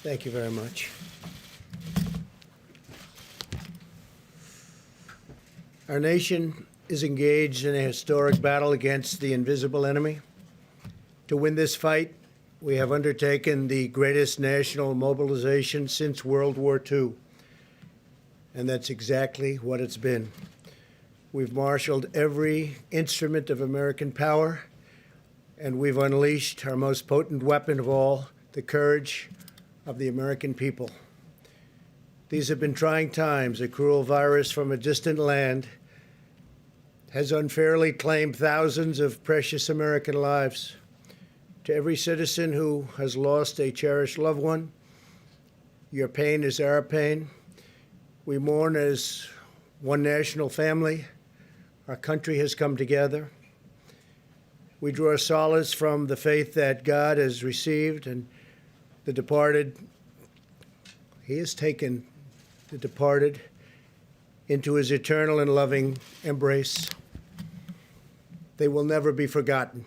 Thank you very much. Our nation is engaged in a historic battle against the invisible enemy. To win this fight, we have undertaken the greatest national mobilization since World War II, and that's exactly what it's been. We've marshaled every instrument of American power, and we've unleashed our most potent weapon of all, the courage of the American people. These have been trying times. A cruel virus from a distant land has unfairly claimed thousands of precious American lives. To every citizen who has lost a cherished loved one, your pain is our pain. We mourn as one national family. Our country has come together. We draw solace from the faith that God has received and the departed. He has taken the departed into his eternal and loving embrace. They will never be forgotten.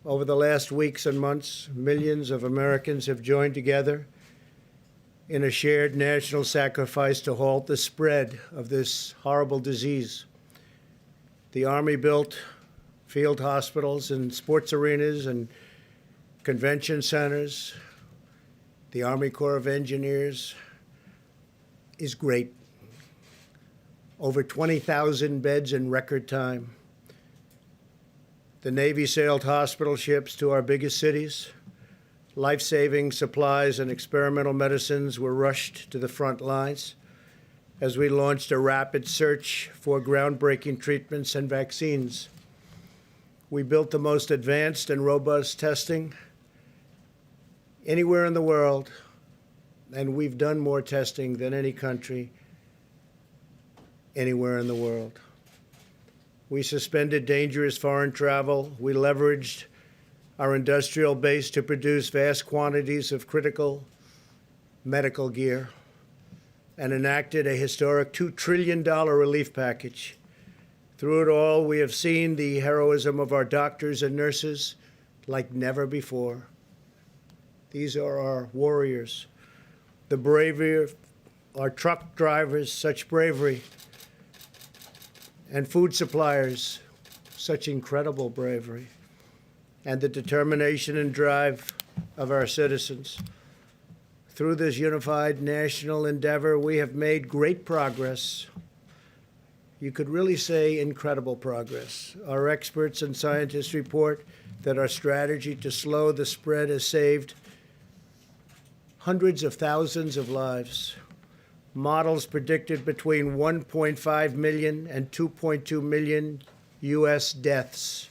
Over the last weeks and months, millions of Americans have joined together in a shared national sacrifice to halt the spread of this horrible disease. The Army built field hospitals and sports arenas and convention centers. The Army Corps of Engineers is great. Over 20,000 beds in record time. The Navy sailed hospital ships to our biggest cities. Life-saving supplies and experimental medicines were rushed to the front lines as we launched a rapid search for groundbreaking treatments and vaccines. We built the most advanced and robust testing anywhere in the world, and we've done more testing than any country anywhere in the world. We suspended dangerous foreign travel. We leveraged our industrial base to produce vast quantities of critical medical gear and enacted a historic $2 trillion relief package. Through it all, we have seen the heroism of our doctors and nurses like never before. These are our warriors. The bravery of our truck drivers, such bravery, and food suppliers, such incredible bravery, and the determination and drive of our citizens. Through this unified national endeavor, we have made great progress. You could really say incredible progress. Our experts and scientists report that our strategy to slow the spread has saved hundreds of thousands of lives. Models predicted between 1.5 million and 2.2 million U.S. deaths.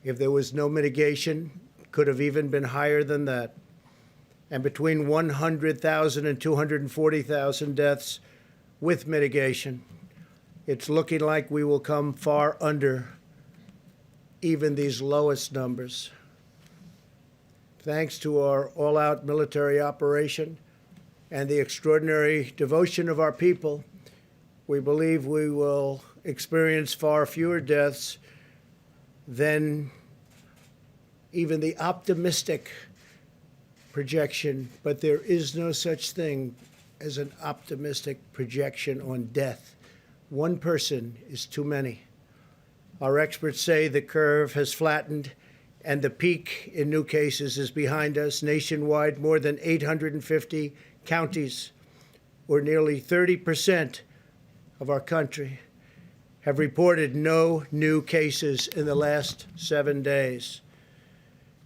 If there was no mitigation, it could have even been higher than that. And between 100,000 and 240,000 deaths with mitigation. It's looking like we will come far under even these lowest numbers. Thanks to our all-out military operation and the extraordinary devotion of our people, we believe we will experience far fewer deaths than even the optimistic projection. But there is no such thing as an optimistic projection on death. One person is too many. Our experts say the curve has flattened and the peak in new cases is behind us. Nationwide, more than 850 counties, or nearly 30% of our country, have reported no new cases in the last 7 days.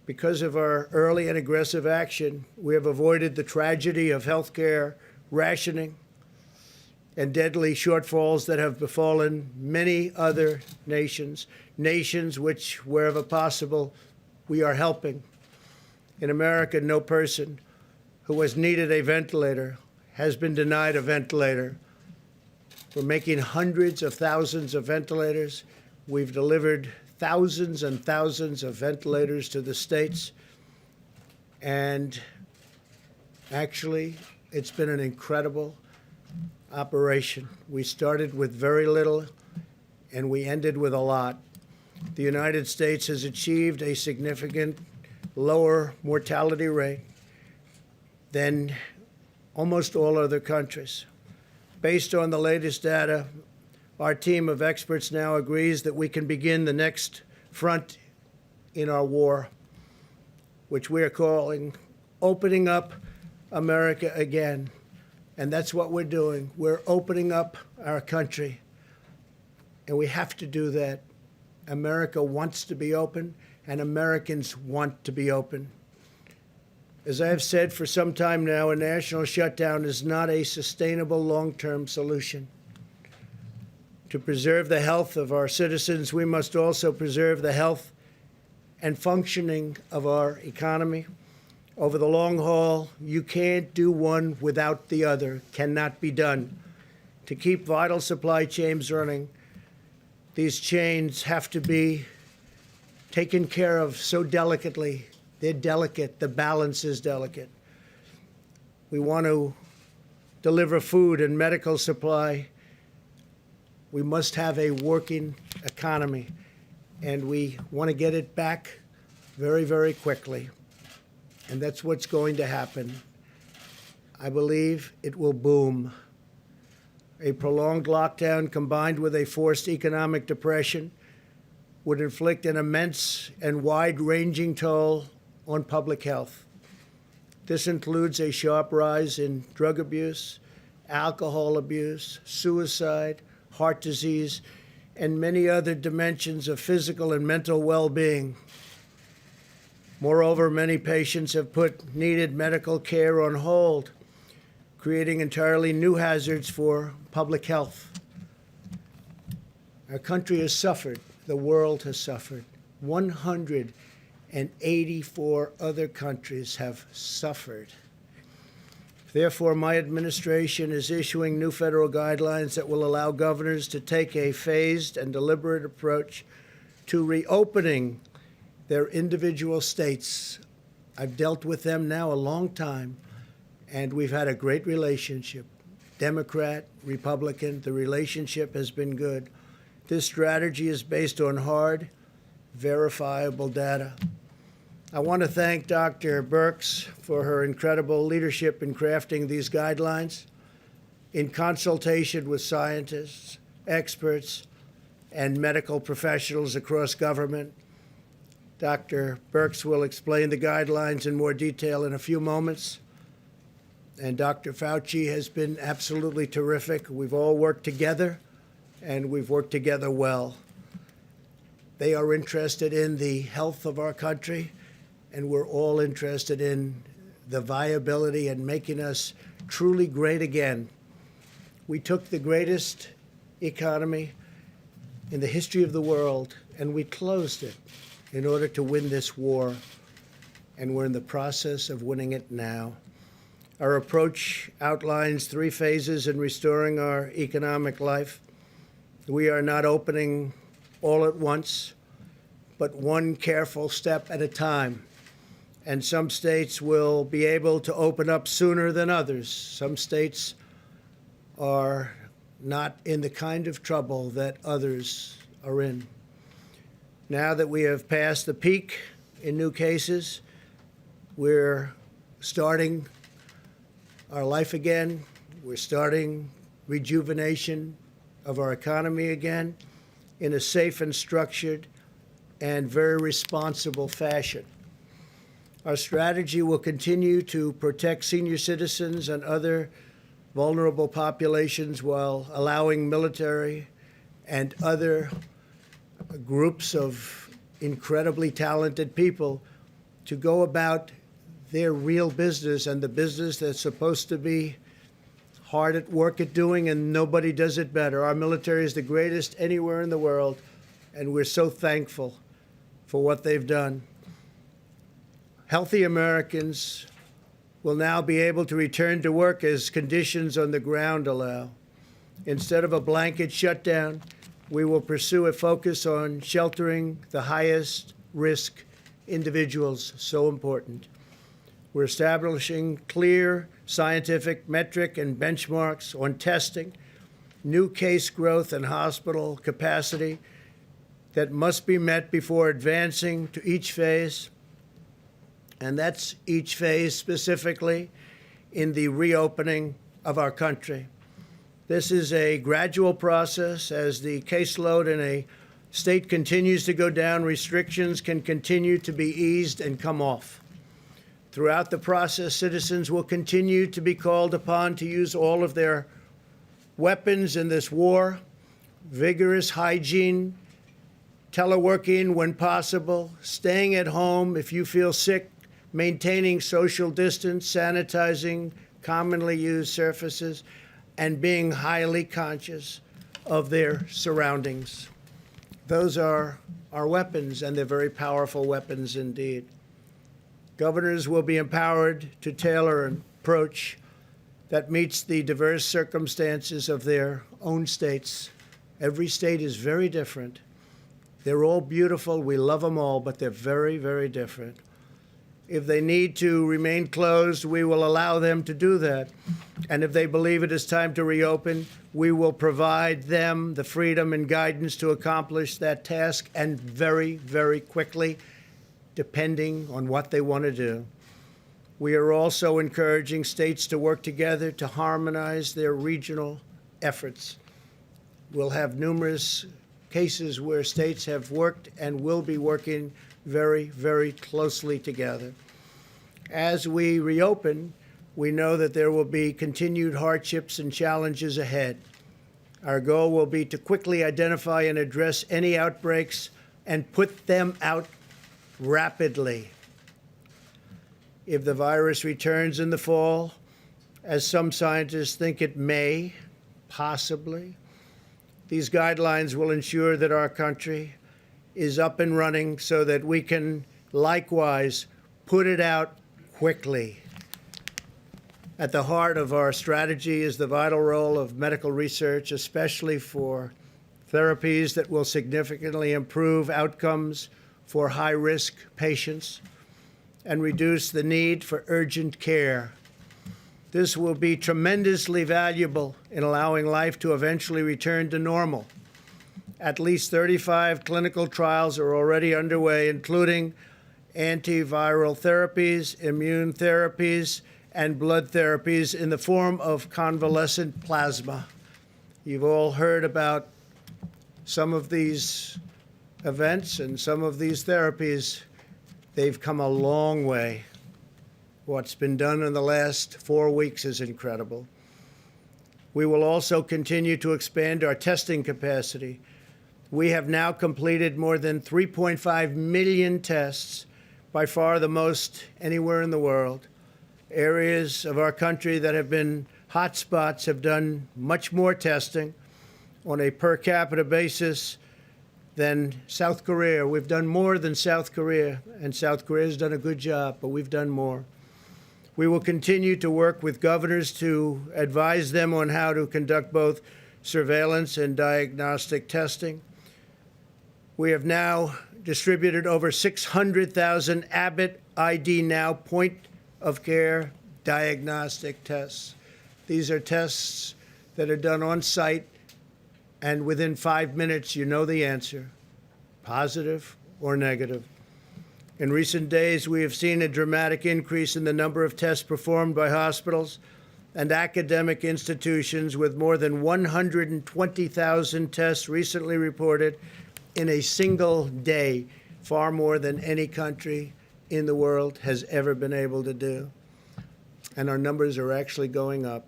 Because of our early and aggressive action, we have avoided the tragedy of healthcare rationing and deadly shortfalls that have befallen many other nations which, wherever possible, we are helping. In America, no person who has needed a ventilator has been denied a ventilator. We're making hundreds of thousands of ventilators. We've delivered thousands and thousands of ventilators to the states. And actually, it's been an incredible operation. We started with very little, and we ended with a lot. The United States has achieved a significant lower mortality rate than almost all other countries. Based on the latest data, our team of experts now agrees that we can begin the next front in our war, which we are calling opening up America again. And that's what we're doing. We're opening up our country. And we have to do that. America wants to be open, and Americans want to be open. As I have said for some time now, a national shutdown is not a sustainable long-term solution. To preserve the health of our citizens, we must also preserve the health and functioning of our economy. Over the long haul, you can't do one without the other, cannot be done. To keep vital supply chains running, these chains have to be taken care of so delicately. They're delicate. The balance is delicate. We want to deliver food and medical supply. We must have a working economy, and we want to get it back very, very quickly. And that's what's going to happen. I believe it will boom. A prolonged lockdown combined with a forced economic depression would inflict an immense and wide-ranging toll on public health. This includes a sharp rise in drug abuse, alcohol abuse, suicide, heart disease, and many other dimensions of physical and mental well-being. Moreover, many patients have put needed medical care on hold, creating entirely new hazards for public health. Our country has suffered. The world has suffered. 184 other countries have suffered. Therefore, my administration is issuing new federal guidelines that will allow governors to take a phased and deliberate approach to reopening their individual states. I've dealt with them now a long time, and we've had a great relationship. Democrat, Republican, the relationship has been good. This strategy is based on hard, verifiable data. I want to thank Dr. Birx for her incredible leadership in crafting these guidelines in consultation with scientists, experts, and medical professionals across government. Dr. Birx will explain the guidelines in more detail in a few moments. And Dr. Fauci has been absolutely terrific. We've all worked together, and we've worked together well. They are interested in the health of our country, and we're all interested in the viability and making us truly great again. We took the greatest economy in the history of the world, and we closed it in order to win this war, and we're in the process of winning it now. Our approach outlines 3 phases in restoring our economic life. We are not opening all at once, but one careful step at a time. And some states will be able to open up sooner than others. Some states are not in the kind of trouble that others are in. Now that we have passed the peak in new cases, we're starting our life again. We're starting rejuvenation of our economy again in a safe and structured and very responsible fashion. Our strategy will continue to protect senior citizens and other vulnerable populations while allowing military and other groups of incredibly talented people to go about their real business and the business that's supposed to be hard at work at doing, and nobody does it better. Our military is the greatest anywhere in the world, and we're so thankful for what they've done. Healthy Americans will now be able to return to work as conditions on the ground allow. Instead of a blanket shutdown, we will pursue a focus on sheltering the highest risk individuals, so important. We're establishing clear scientific metric and benchmarks on testing, new case growth and hospital capacity that must be met before advancing to each phase. and that's each phase specifically in the reopening of our country. This is a gradual process. As the caseload in a state continues to go down, restrictions can continue to be eased and come off. Throughout the process, citizens will continue to be called upon to use all of their weapons in this war: vigorous hygiene, teleworking when possible, staying at home if you feel sick, maintaining social distance, sanitizing commonly used surfaces, and being highly conscious of their surroundings. Those are our weapons, and they're very powerful weapons indeed. Governors will be empowered to tailor an approach that meets the diverse circumstances of their own states. Every state is very different. They're all beautiful. We love them all, but they're very, very different. If they need to remain closed, we will allow them to do that. And if they believe it is time to reopen, we will provide them the freedom and guidance to accomplish that task, and very, very quickly, depending on what they want to do. We are also encouraging states to work together to harmonize their regional efforts. We'll have numerous cases where states have worked and will be working very, very closely together. As we reopen, we know that there will be continued hardships and challenges ahead. Our goal will be to quickly identify and address any outbreaks and put them out rapidly. If the virus returns in the fall, as some scientists think it may, possibly, these guidelines will ensure that our country is up and running so that we can likewise put it out quickly. At the heart of our strategy is the vital role of medical research, especially for therapies that will significantly improve outcomes for high-risk patients and reduce the need for urgent care. This will be tremendously valuable in allowing life to eventually return to normal. At least 35 clinical trials are already underway, including antiviral therapies, immune therapies, and blood therapies in the form of convalescent plasma. You've all heard about some of these events and some of these therapies. They've come a long way. What's been done in the last 4 weeks is incredible. We will also continue to expand our testing capacity. We have now completed more than 3.5 million tests, by far the most anywhere in the world. Areas of our country that have been hotspots have done much more testing on a per capita basis than South Korea. We've done more than South Korea, and South Korea has done a good job, but we've done more. We will continue to work with governors to advise them on how to conduct both surveillance and diagnostic testing. We have now distributed over 600,000 Abbott ID Now point-of-care diagnostic tests. These are tests that are done on site, and within 5 minutes, you know the answer, positive or negative. In recent days, we have seen a dramatic increase in the number of tests performed by hospitals and academic institutions, with more than 120,000 tests recently reported in a single day, far more than any country in the world has ever been able to do. And our numbers are actually going up.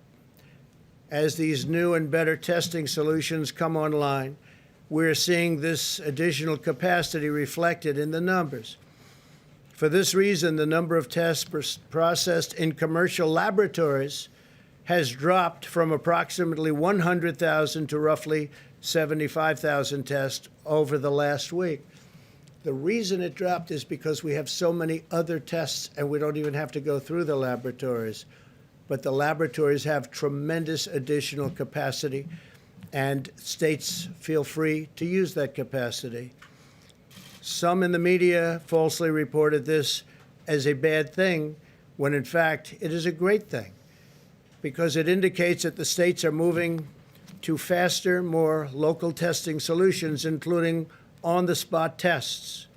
As these new and better testing solutions come online, we're seeing this additional capacity reflected in the numbers. For this reason, the number of tests processed in commercial laboratories has dropped from approximately 100,000 to roughly 75,000 tests over the last week. The reason it dropped is because we have so many other tests and we don't even have to go through the laboratories. But the laboratories have tremendous additional capacity, and states feel free to use that capacity. Some in the media falsely reported this as a bad thing, when in fact it is a great thing, because it indicates that the states are moving to faster, more local testing solutions, including on-the-spot tests.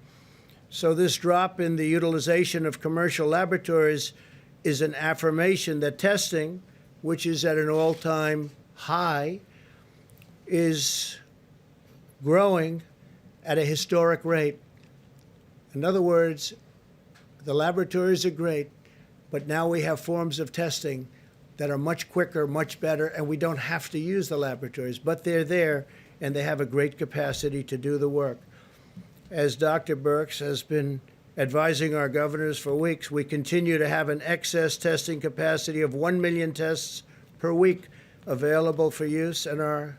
So this drop in the utilization of commercial laboratories is an affirmation that testing, which is at an all-time high, is growing at a historic rate. In other words, the laboratories are great, but now we have forms of testing that are much quicker, much better, and we don't have to use the laboratories, but they're there, and they have a great capacity to do the work. As Dr. Birx has been advising our governors for weeks, we continue to have an excess testing capacity of 1 million tests per week available for use, and our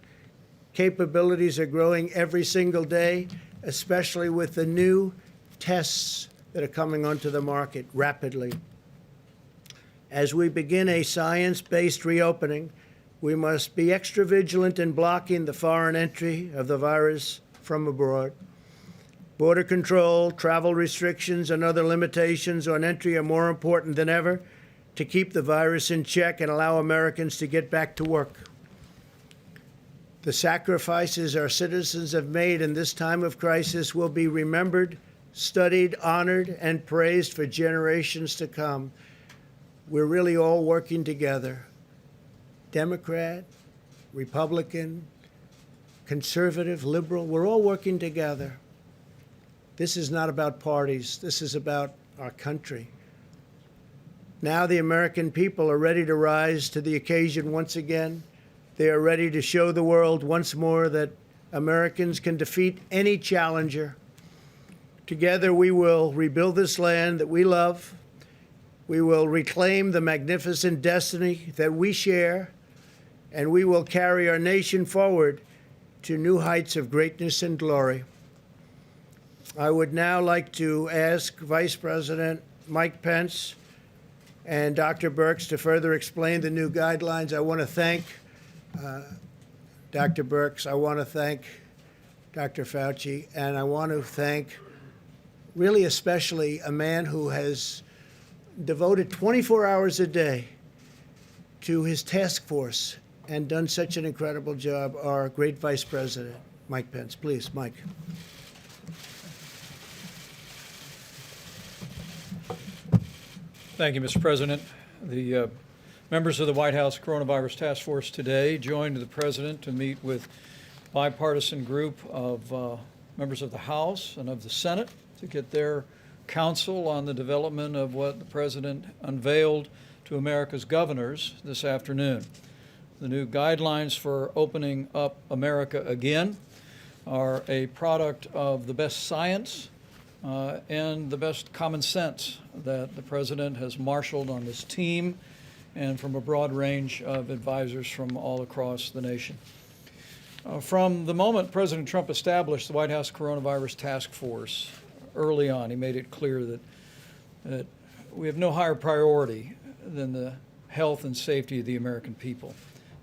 capabilities are growing every single day, especially with the new tests that are coming onto the market rapidly. As we begin a science-based reopening, we must be extra vigilant in blocking the foreign entry of the virus from abroad. Border control, travel restrictions, and other limitations on entry are more important than ever to keep the virus in check and allow Americans to get back to work. The sacrifices our citizens have made in this time of crisis will be remembered, studied, honored, and praised for generations to come. We're really all working together. Democrat, Republican, conservative, liberal, we're all working together. This is not about parties. This is about our country. Now the American people are ready to rise to the occasion once again. They are ready to show the world once more that Americans can defeat any challenger. Together we will rebuild this land that we love. We will reclaim the magnificent destiny that we share, and we will carry our nation forward to new heights of greatness and glory. I would now like to ask Vice President Mike Pence and Dr. Birx to further explain the new guidelines. I want to thank Dr. Birx. I want to thank Dr. Fauci, and I want to thank really especially a man who has devoted 24 hours a day to his task force and done such an incredible job, our great Vice President, Mike Pence. Please, Mike. Thank you, Mr. President. The members of the White House Coronavirus Task Force today joined the President to meet with a bipartisan group of members of the House and of the Senate to get their counsel on the development of what the President unveiled to America's governors this afternoon. The new guidelines for opening up America again are a product of the best science and the best common sense that the President has marshaled on this team and from a broad range of advisors from all across the nation. From the moment President Trump established the White House Coronavirus Task Force early on, he made it clear that we have no higher priority than the health and safety of the American people.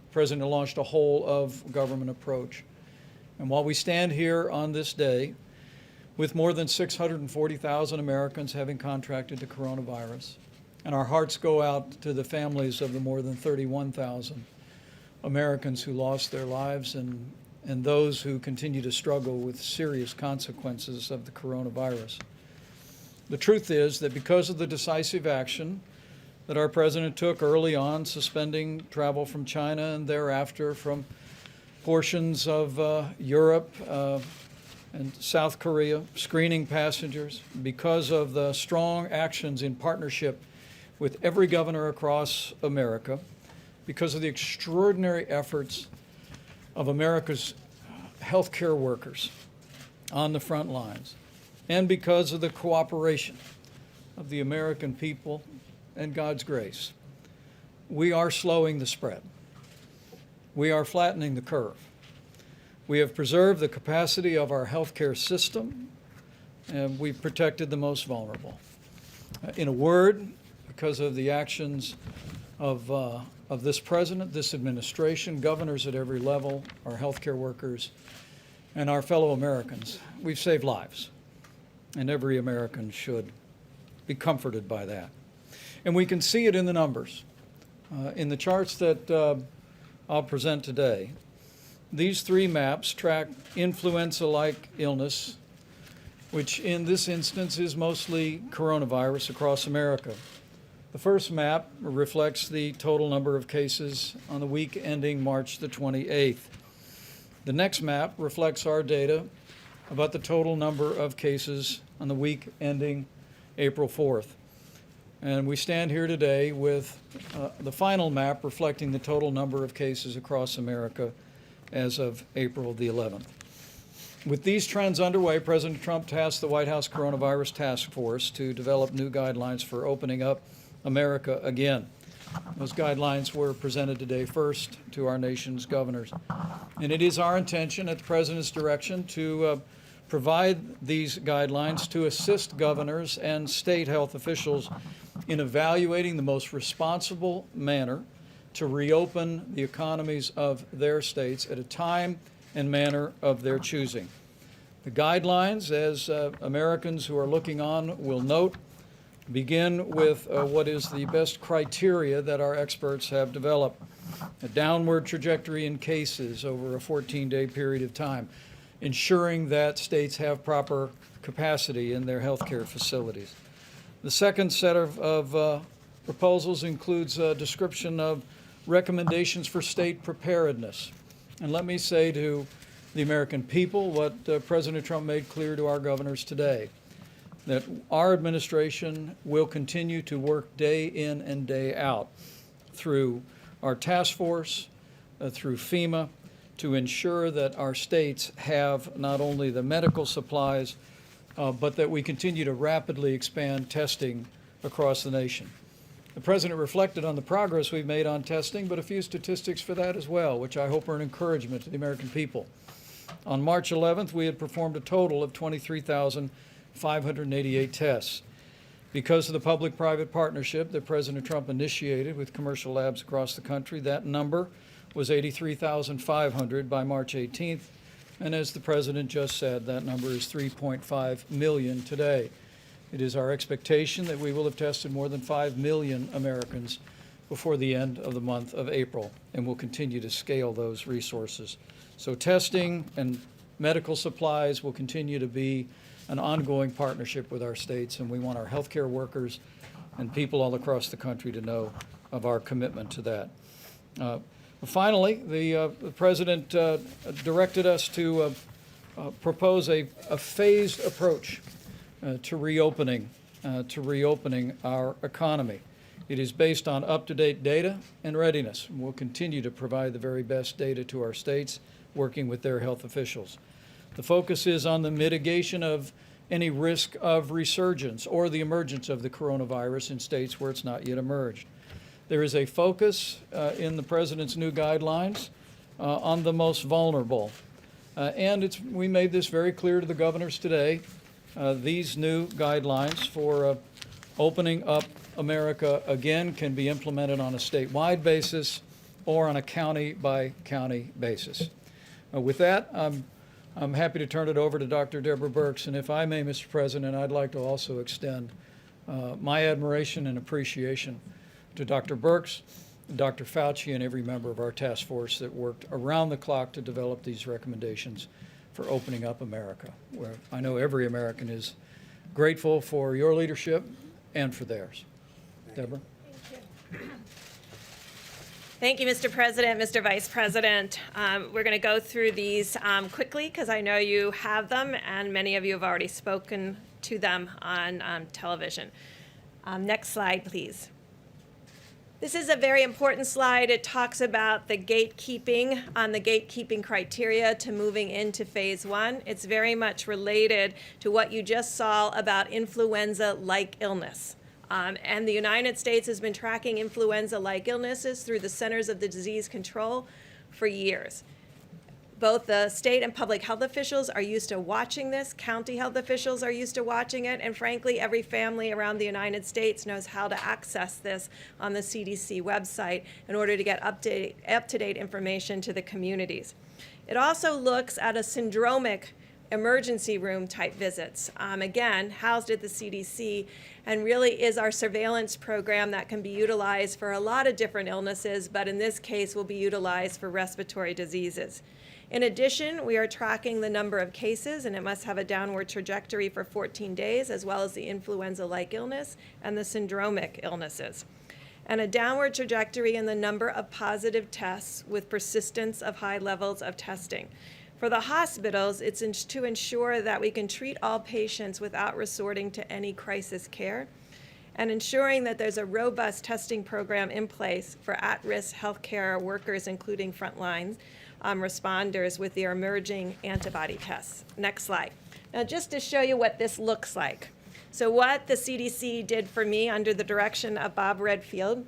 The President launched a whole of government approach. And while we stand here on this day, with more than 640,000 Americans having contracted the coronavirus, and our hearts go out to the families of the more than 31,000 Americans who lost their lives and those who continue to struggle with serious consequences of the coronavirus. The truth is that because of the decisive action that our President took early on, suspending travel from China and thereafter from portions of Europe, and South Korea, screening passengers, because of the strong actions in partnership with every governor across America, because of the extraordinary efforts of America's healthcare workers on the front lines, and because of the cooperation of the American people and God's grace, we are slowing the spread. We are flattening the curve. We have preserved the capacity of our healthcare system, and we've protected the most vulnerable. In a word, because of the actions of this President, this administration, governors at every level, our healthcare workers, and our fellow Americans, we've saved lives, and every American should be comforted by that. And we can see it in the numbers. In the charts that I'll present today, these three maps track influenza-like illness which in this instance is mostly coronavirus across America. The first map reflects the total number of cases on the week ending March the 28th. The next map reflects our data about the total number of cases on the week ending April 4th. And we stand here today with the final map reflecting the total number of cases across America as of April the 11th. With these trends underway, President Trump tasked the White House Coronavirus Task Force to develop new guidelines for opening up America again. Those guidelines were presented today first to our nation's governors. And it is our intention, at the President's direction, to provide these guidelines to assist governors and state health officials in evaluating the most responsible manner to reopen the economies of their states at a time and manner of their choosing. The guidelines, as Americans who are looking on will note, begin with what is the best criteria that our experts have developed: a downward trajectory in cases over a 14-day period of time, ensuring that states have proper capacity in their healthcare facilities. The second set of proposals includes a description of recommendations for state preparedness. And let me say to the American people what President Trump made clear to our governors today, that our administration will continue to work day in and day out through our task force, through FEMA, to ensure that our states have not only the medical supplies, but that we continue to rapidly expand testing across the nation. The President reflected on the progress we've made on testing, but a few statistics for that as well, which I hope are an encouragement to the American people. On March 11th, we had performed a total of 23,588 tests. Because of the public-private partnership that President Trump initiated with commercial labs across the country, that number was 83,500 by March 18th. And as the President just said, that number is 3.5 million today. It is our expectation that we will have tested more than 5 million Americans before the end of the month of April, and we'll continue to scale those resources. So testing and medical supplies will continue to be an ongoing partnership with our states, and we want our healthcare workers and people all across the country to know of our commitment to that. Finally, the President directed us to propose a phased approach to reopening our economy. It is based on up-to-date data and readiness. We'll continue to provide the very best data to our states, working with their health officials. The focus is on the mitigation of any risk of resurgence or the emergence of the coronavirus in states where it's not yet emerged. There is a focus in the President's new guidelines on the most vulnerable. And we made this very clear to the governors today. These new guidelines for opening up America again can be implemented on a statewide basis or on a county-by-county basis. With that, I'm happy to turn it over to Dr. Deborah Birx. And if I may, Mr. President, I'd like to also extend my admiration and appreciation to Dr. Birx, Dr. Fauci, and every member of our task force that worked around the clock to develop these recommendations for opening up America, where I know every American is grateful for your leadership and for theirs. Deborah? Thank you, Mr. President, Mr. Vice President. We're going to go through these quickly because I know you have them and many of you have already spoken to them on television. Next slide, please. This is a very important slide. It talks about the gatekeeping criteria to moving into phase one. It's very much related to what you just saw about influenza-like illness. And the United States has been tracking influenza-like illnesses through the Centers of Disease Control for years. Both the state and public health officials are used to watching this. County health officials are used to watching it. And frankly, every family around the United States knows how to access this on the CDC website in order to get up-to-date information to the communities. It also looks at a syndromic emergency room type visits, again, housed at the CDC, and really is our surveillance program that can be utilized for a lot of different illnesses, but in this case will be utilized for respiratory diseases. In addition, we are tracking the number of cases, and it must have a downward trajectory for 14 days, as well as the influenza-like illness and the syndromic illnesses, and a downward trajectory in the number of positive tests with persistence of high levels of testing. For the hospitals, it's to ensure that we can treat all patients without resorting to any crisis care, and ensuring that there's a robust testing program in place for at-risk healthcare workers, including frontline responders with their emerging antibody tests. Next slide. Now, just to show you what this looks like. So what the CDC did for me under the direction of Bob Redfield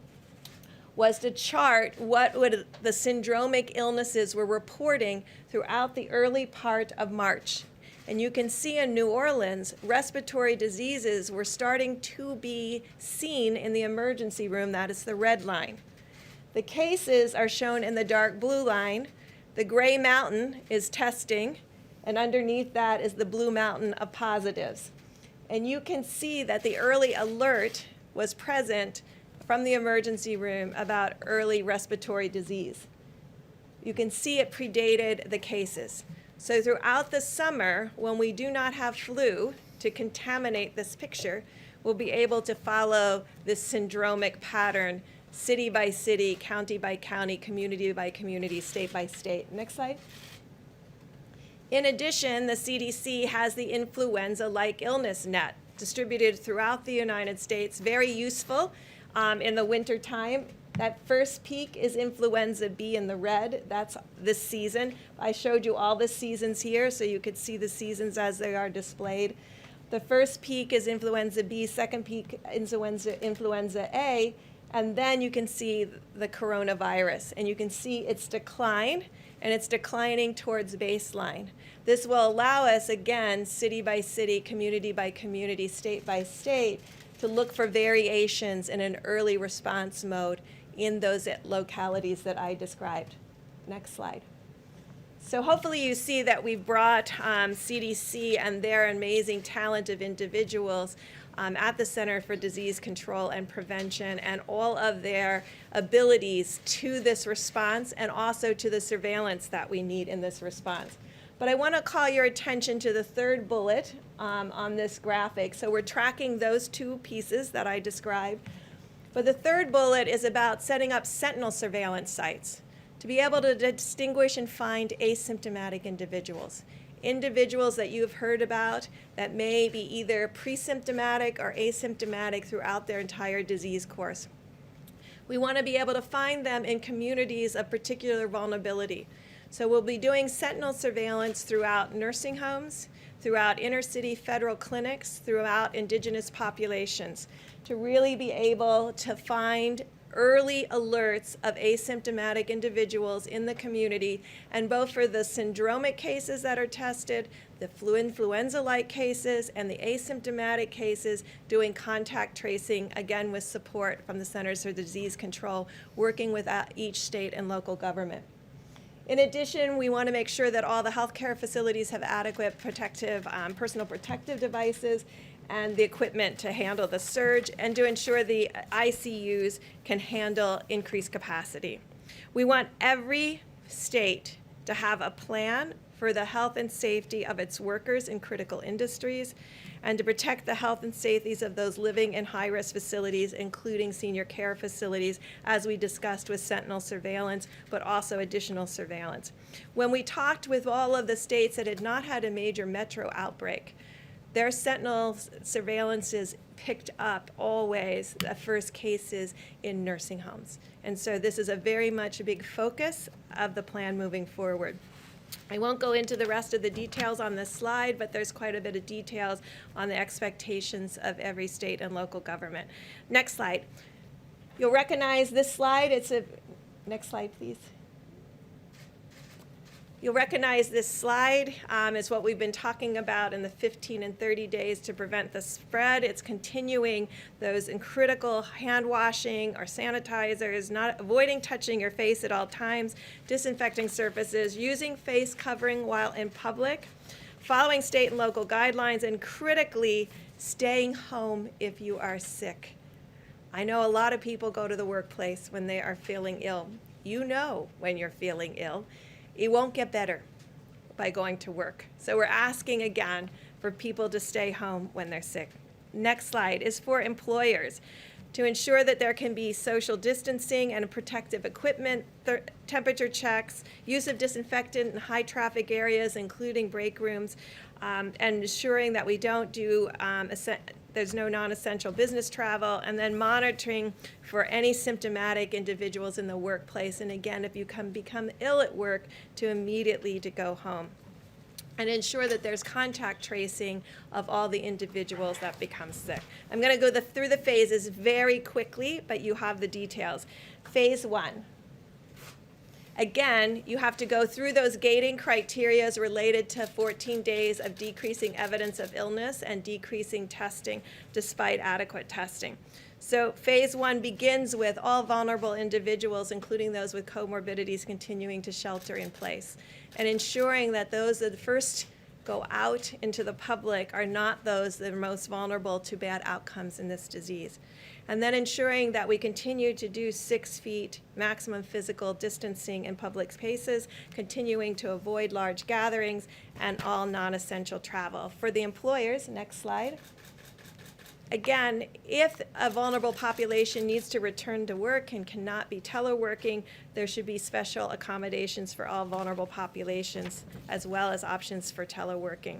was to chart what the syndromic illnesses were reporting throughout the early part of March. And you can see in New Orleans, respiratory diseases were starting to be seen in the emergency room. That is the red line. The cases are shown in the dark blue line. The gray mountain is testing, and underneath that is the blue mountain of positives. And you can see that the early alert was present from the emergency room about early respiratory disease. You can see it predated the cases. So throughout the summer, when we do not have flu to contaminate this picture, we'll be able to follow this syndromic pattern, city by city, county by county, community by community, state by state. Next slide. In addition, the CDC has the influenza-like illness net distributed throughout the United States, very useful in the winter time. That first peak is influenza B in the red. That's this season. I showed you all the seasons here, so you could see the seasons as they are displayed. The first peak is influenza B, second peak influenza A, and then you can see the coronavirus, and you can see its decline, and it's declining towards baseline. This will allow us, again, city by city, community by community, state by state, to look for variations in an early response mode in those localities that I described. Next slide. So hopefully you see that we've brought CDC and their amazing talent of individuals at the Center for Disease Control and Prevention, and all of their abilities to this response and also to the surveillance that we need in this response. But I want to call your attention to the third bullet on this graphic. So we're tracking those two pieces that I described. But the third bullet is about setting up sentinel surveillance sites to be able to distinguish and find asymptomatic individuals. Individuals that you've heard about that may be either pre-symptomatic or asymptomatic throughout their entire disease course. We want to be able to find them in communities of particular vulnerability. So we'll be doing sentinel surveillance throughout nursing homes, throughout inner city federal clinics, throughout indigenous populations, to really be able to find early alerts of asymptomatic individuals in the community, and both for the syndromic cases that are tested, the influenza-like cases, and the asymptomatic cases, doing contact tracing, again with support from the Centers for Disease Control, working with each state and local government. In addition, we want to make sure that all the healthcare facilities have adequate protective, personal protective devices and the equipment to handle the surge, and to ensure the ICUs can handle increased capacity. We want every state to have a plan for the health and safety of its workers in critical industries, and to protect the health and safety of those living in high-risk facilities, including senior care facilities, as we discussed with sentinel surveillance, but also additional surveillance. When we talked with all of the states that had not had a major metro outbreak, their sentinel surveillances picked up always the first cases in nursing homes. And so this is a very much a big focus of the plan moving forward. I won't go into the rest of the details on this slide, but there's quite a bit of details on the expectations of every state and local government. Next slide. You'll recognize this slide. Next slide, please. You'll recognize this slide. It's what we've been talking about in the 15 and 30 days to prevent the spread. It's continuing those critical hand washing or sanitizers, not avoiding touching your face at all times, disinfecting surfaces, using face covering while in public, following state and local guidelines, and critically, staying home if you are sick. I know a lot of people go to the workplace when they are feeling ill. You know when you're feeling ill. It won't get better. by going to work. So we're asking again for people to stay home when they're sick. Next slide is for employers to ensure that there can be social distancing and protective equipment, temperature checks, use of disinfectant in high traffic areas, including break rooms, and ensuring that we don't do, there's no non-essential business travel, and then monitoring for any symptomatic individuals in the workplace. And again, if you become ill at work, to immediately to go home. And ensure that there's contact tracing of all the individuals that become sick. I'm going to go through the phases very quickly, but you have the details. Phase 1. Again, you have to go through those gating criteria related to 14 days of decreasing evidence of illness and decreasing testing despite adequate testing. So phase 1 begins with all vulnerable individuals, including those with comorbidities, continuing to shelter in place, and ensuring that those that first go out into the public are not those that are most vulnerable to bad outcomes in this disease. And then ensuring that we continue to do 6 feet maximum physical distancing in public spaces, continuing to avoid large gatherings, and all non-essential travel. For the employers, next slide. Again, if a vulnerable population needs to return to work and cannot be teleworking, there should be special accommodations for all vulnerable populations, as well as options for teleworking.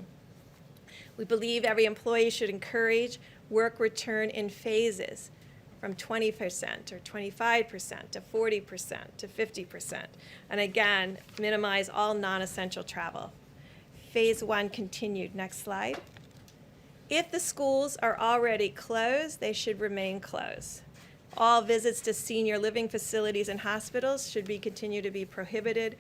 We believe every employee should encourage work return in phases from 20% or 25% to 40% to 50%. And again, minimize all non-essential travel. Phase 1 continued. Next slide. If the schools are already closed, they should remain closed. All visits to senior living facilities and hospitals should continue to be prohibited.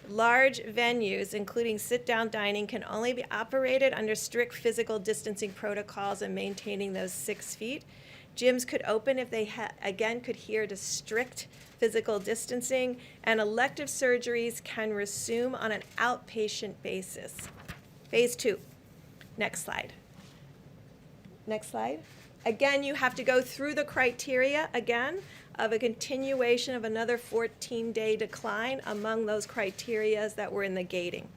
Large venues, including sit-down dining, can only be operated under strict physical distancing protocols and maintaining those 6 feet. Gyms could open if they, again, could adhere to strict physical distancing, and elective surgeries can resume on an outpatient basis. Phase 2. Next slide. Next slide. Again, you have to go through the criteria again of a continuation of another 14-day decline among those criteria that were in the gating.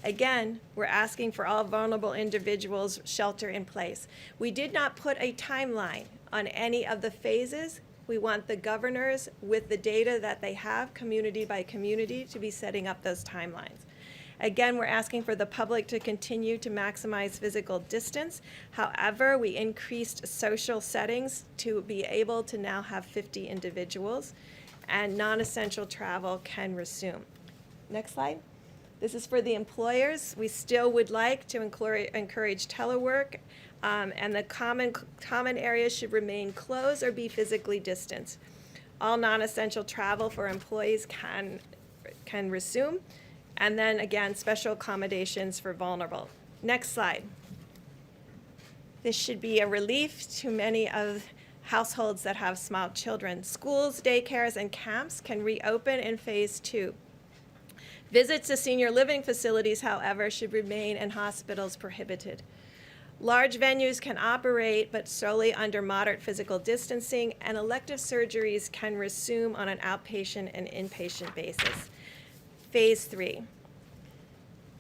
Again, we're asking for all vulnerable individuals shelter in place. We did not put a timeline on any of the phases. We want the governors, with the data that they have, community by community, to be setting up those timelines. Again, we're asking for the public to continue to maximize physical distance. However, we increased social settings to be able to now have 50 individuals, and non-essential travel can resume. Next slide. This is for the employers. We still would like to encourage telework, and the common areas should remain closed or be physically distanced. All non-essential travel for employees can resume. And then again, special accommodations for vulnerable. Next slide. This should be a relief to many of households that have small children. Schools, daycares, and camps can reopen in phase 2. Visits to senior living facilities, however, should remain in hospitals prohibited. Large venues can operate, but solely under moderate physical distancing, and elective surgeries can resume on an outpatient and inpatient basis. Phase 3.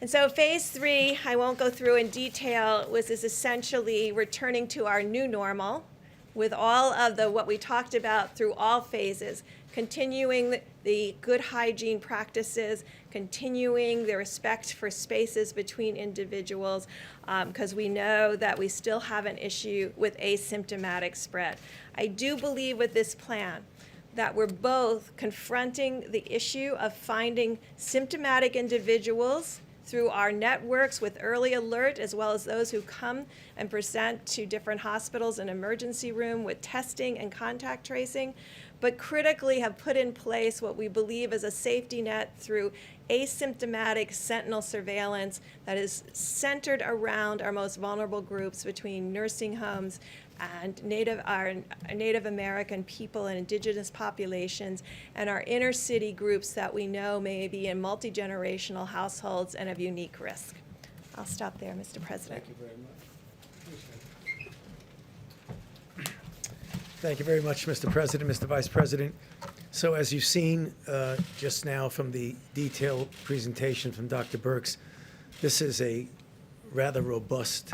And so phase 3, I won't go through in detail, is essentially returning to our new normal with all of what we talked about through all phases, continuing the good hygiene practices, continuing the respect for spaces between individuals, because we know that we still have an issue with asymptomatic spread. I do believe with this plan that we're both confronting the issue of finding symptomatic individuals through our networks with early alert, as well as those who come and present to different hospitals and emergency room with testing and contact tracing, but critically have put in place what we believe is a safety net through asymptomatic sentinel surveillance that is centered around our most vulnerable groups between nursing homes and our Native American people and indigenous populations, and our inner city groups that we know may be in multi-generational households and of unique risk. I'll stop there, Mr. President. Thank you very much. Thank you very much, Mr. President, Mr. Vice President. So as you've seen just now from the detailed presentation from Dr. Birx, this is a rather robust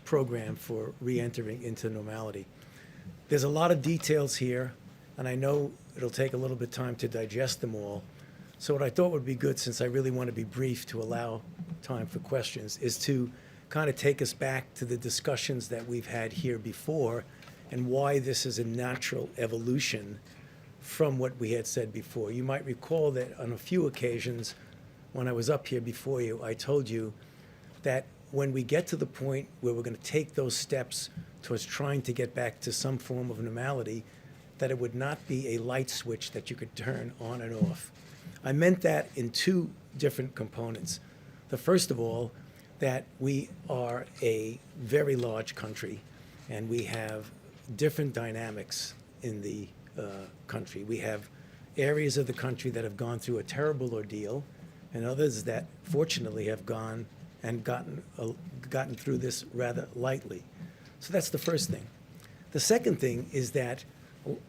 program for re-entering into normality. There's a lot of details here, and I know it'll take a little bit of time to digest them all. So what I thought would be good, since I really want to be brief to allow time for questions, is to kind of take us back to the discussions that we've had here before and why this is a natural evolution from what we had said before. You might recall that on a few occasions when I was up here before you, I told you that when we get to the point where we're going to take those steps towards trying to get back to some form of normality, that it would not be a light switch that you could turn on and off. I meant that in two different components. The first of all, that we are a very large country and we have different dynamics in the country. We have areas of the country that have gone through a terrible ordeal and others that fortunately have gone and gotten through this rather lightly. So that's the first thing. The second thing is that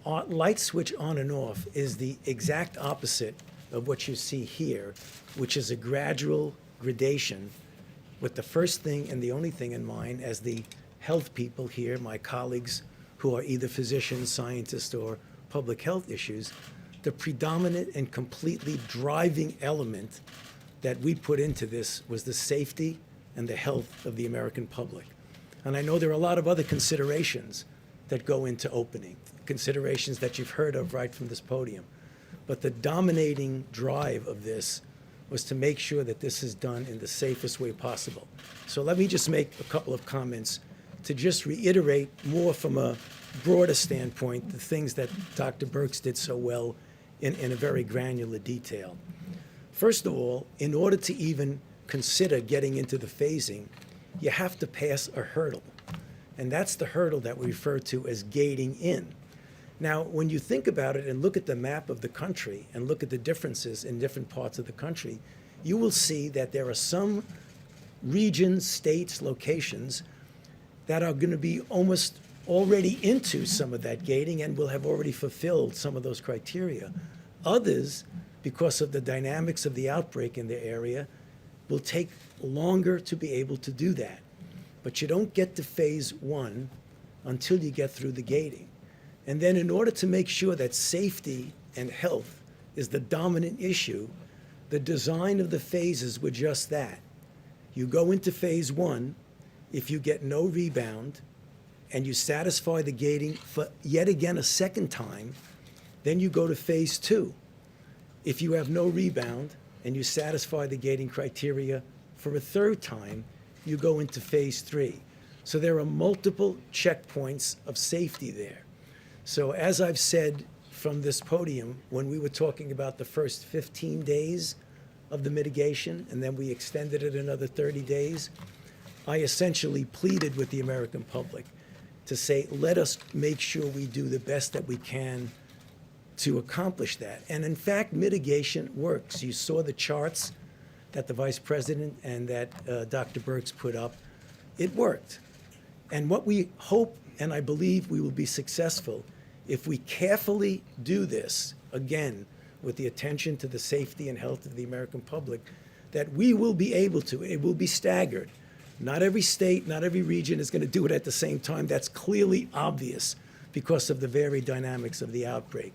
light switch on and off is the exact opposite of what you see here, which is a gradual gradation with the first thing and the only thing in mind as the health people here, my colleagues who are either physicians, scientists, or public health issues, the predominant and completely driving element that we put into this was the safety and the health of the American public. And I know there are a lot of other considerations that go into opening, considerations that you've heard of right from this podium. But the dominating drive of this was to make sure that this is done in the safest way possible. So let me just make a couple of comments to just reiterate more from a broader standpoint the things that Dr. Birx did so well in a very granular detail. First of all, in order to even consider getting into the phasing, you have to pass a hurdle. And that's the hurdle that we refer to as gating in. Now, when you think about it and look at the map of the country and look at the differences in different parts of the country, you will see that there are some regions, states, locations that are going to be almost already into some of that gating and will have already fulfilled some of those criteria. Others, because of the dynamics of the outbreak in their area, will take longer to be able to do that. But you don't get to phase one until you get through the gating. And then in order to make sure that safety and health is the dominant issue, the design of the phases were just that. You go into phase one, if you get no rebound, and you satisfy the gating for yet again a second time, then you go to phase two. If you have no rebound and you satisfy the gating criteria for a third time, you go into phase three. So there are multiple checkpoints of safety there. So as I've said from this podium, when we were talking about the first 15 days of the mitigation, and then we extended it another 30 days, I essentially pleaded with the American public to say, let us make sure we do the best that we can to accomplish that. And in fact, mitigation works. You saw the charts that the Vice President and that Dr. Birx put up. It worked. And what we hope, and I believe we will be successful, if we carefully do this, again, with the attention to the safety and health of the American public, that we will be able to. It will be staggered. Not every state, not every region is going to do it at the same time. That's clearly obvious because of the varied dynamics of the outbreak.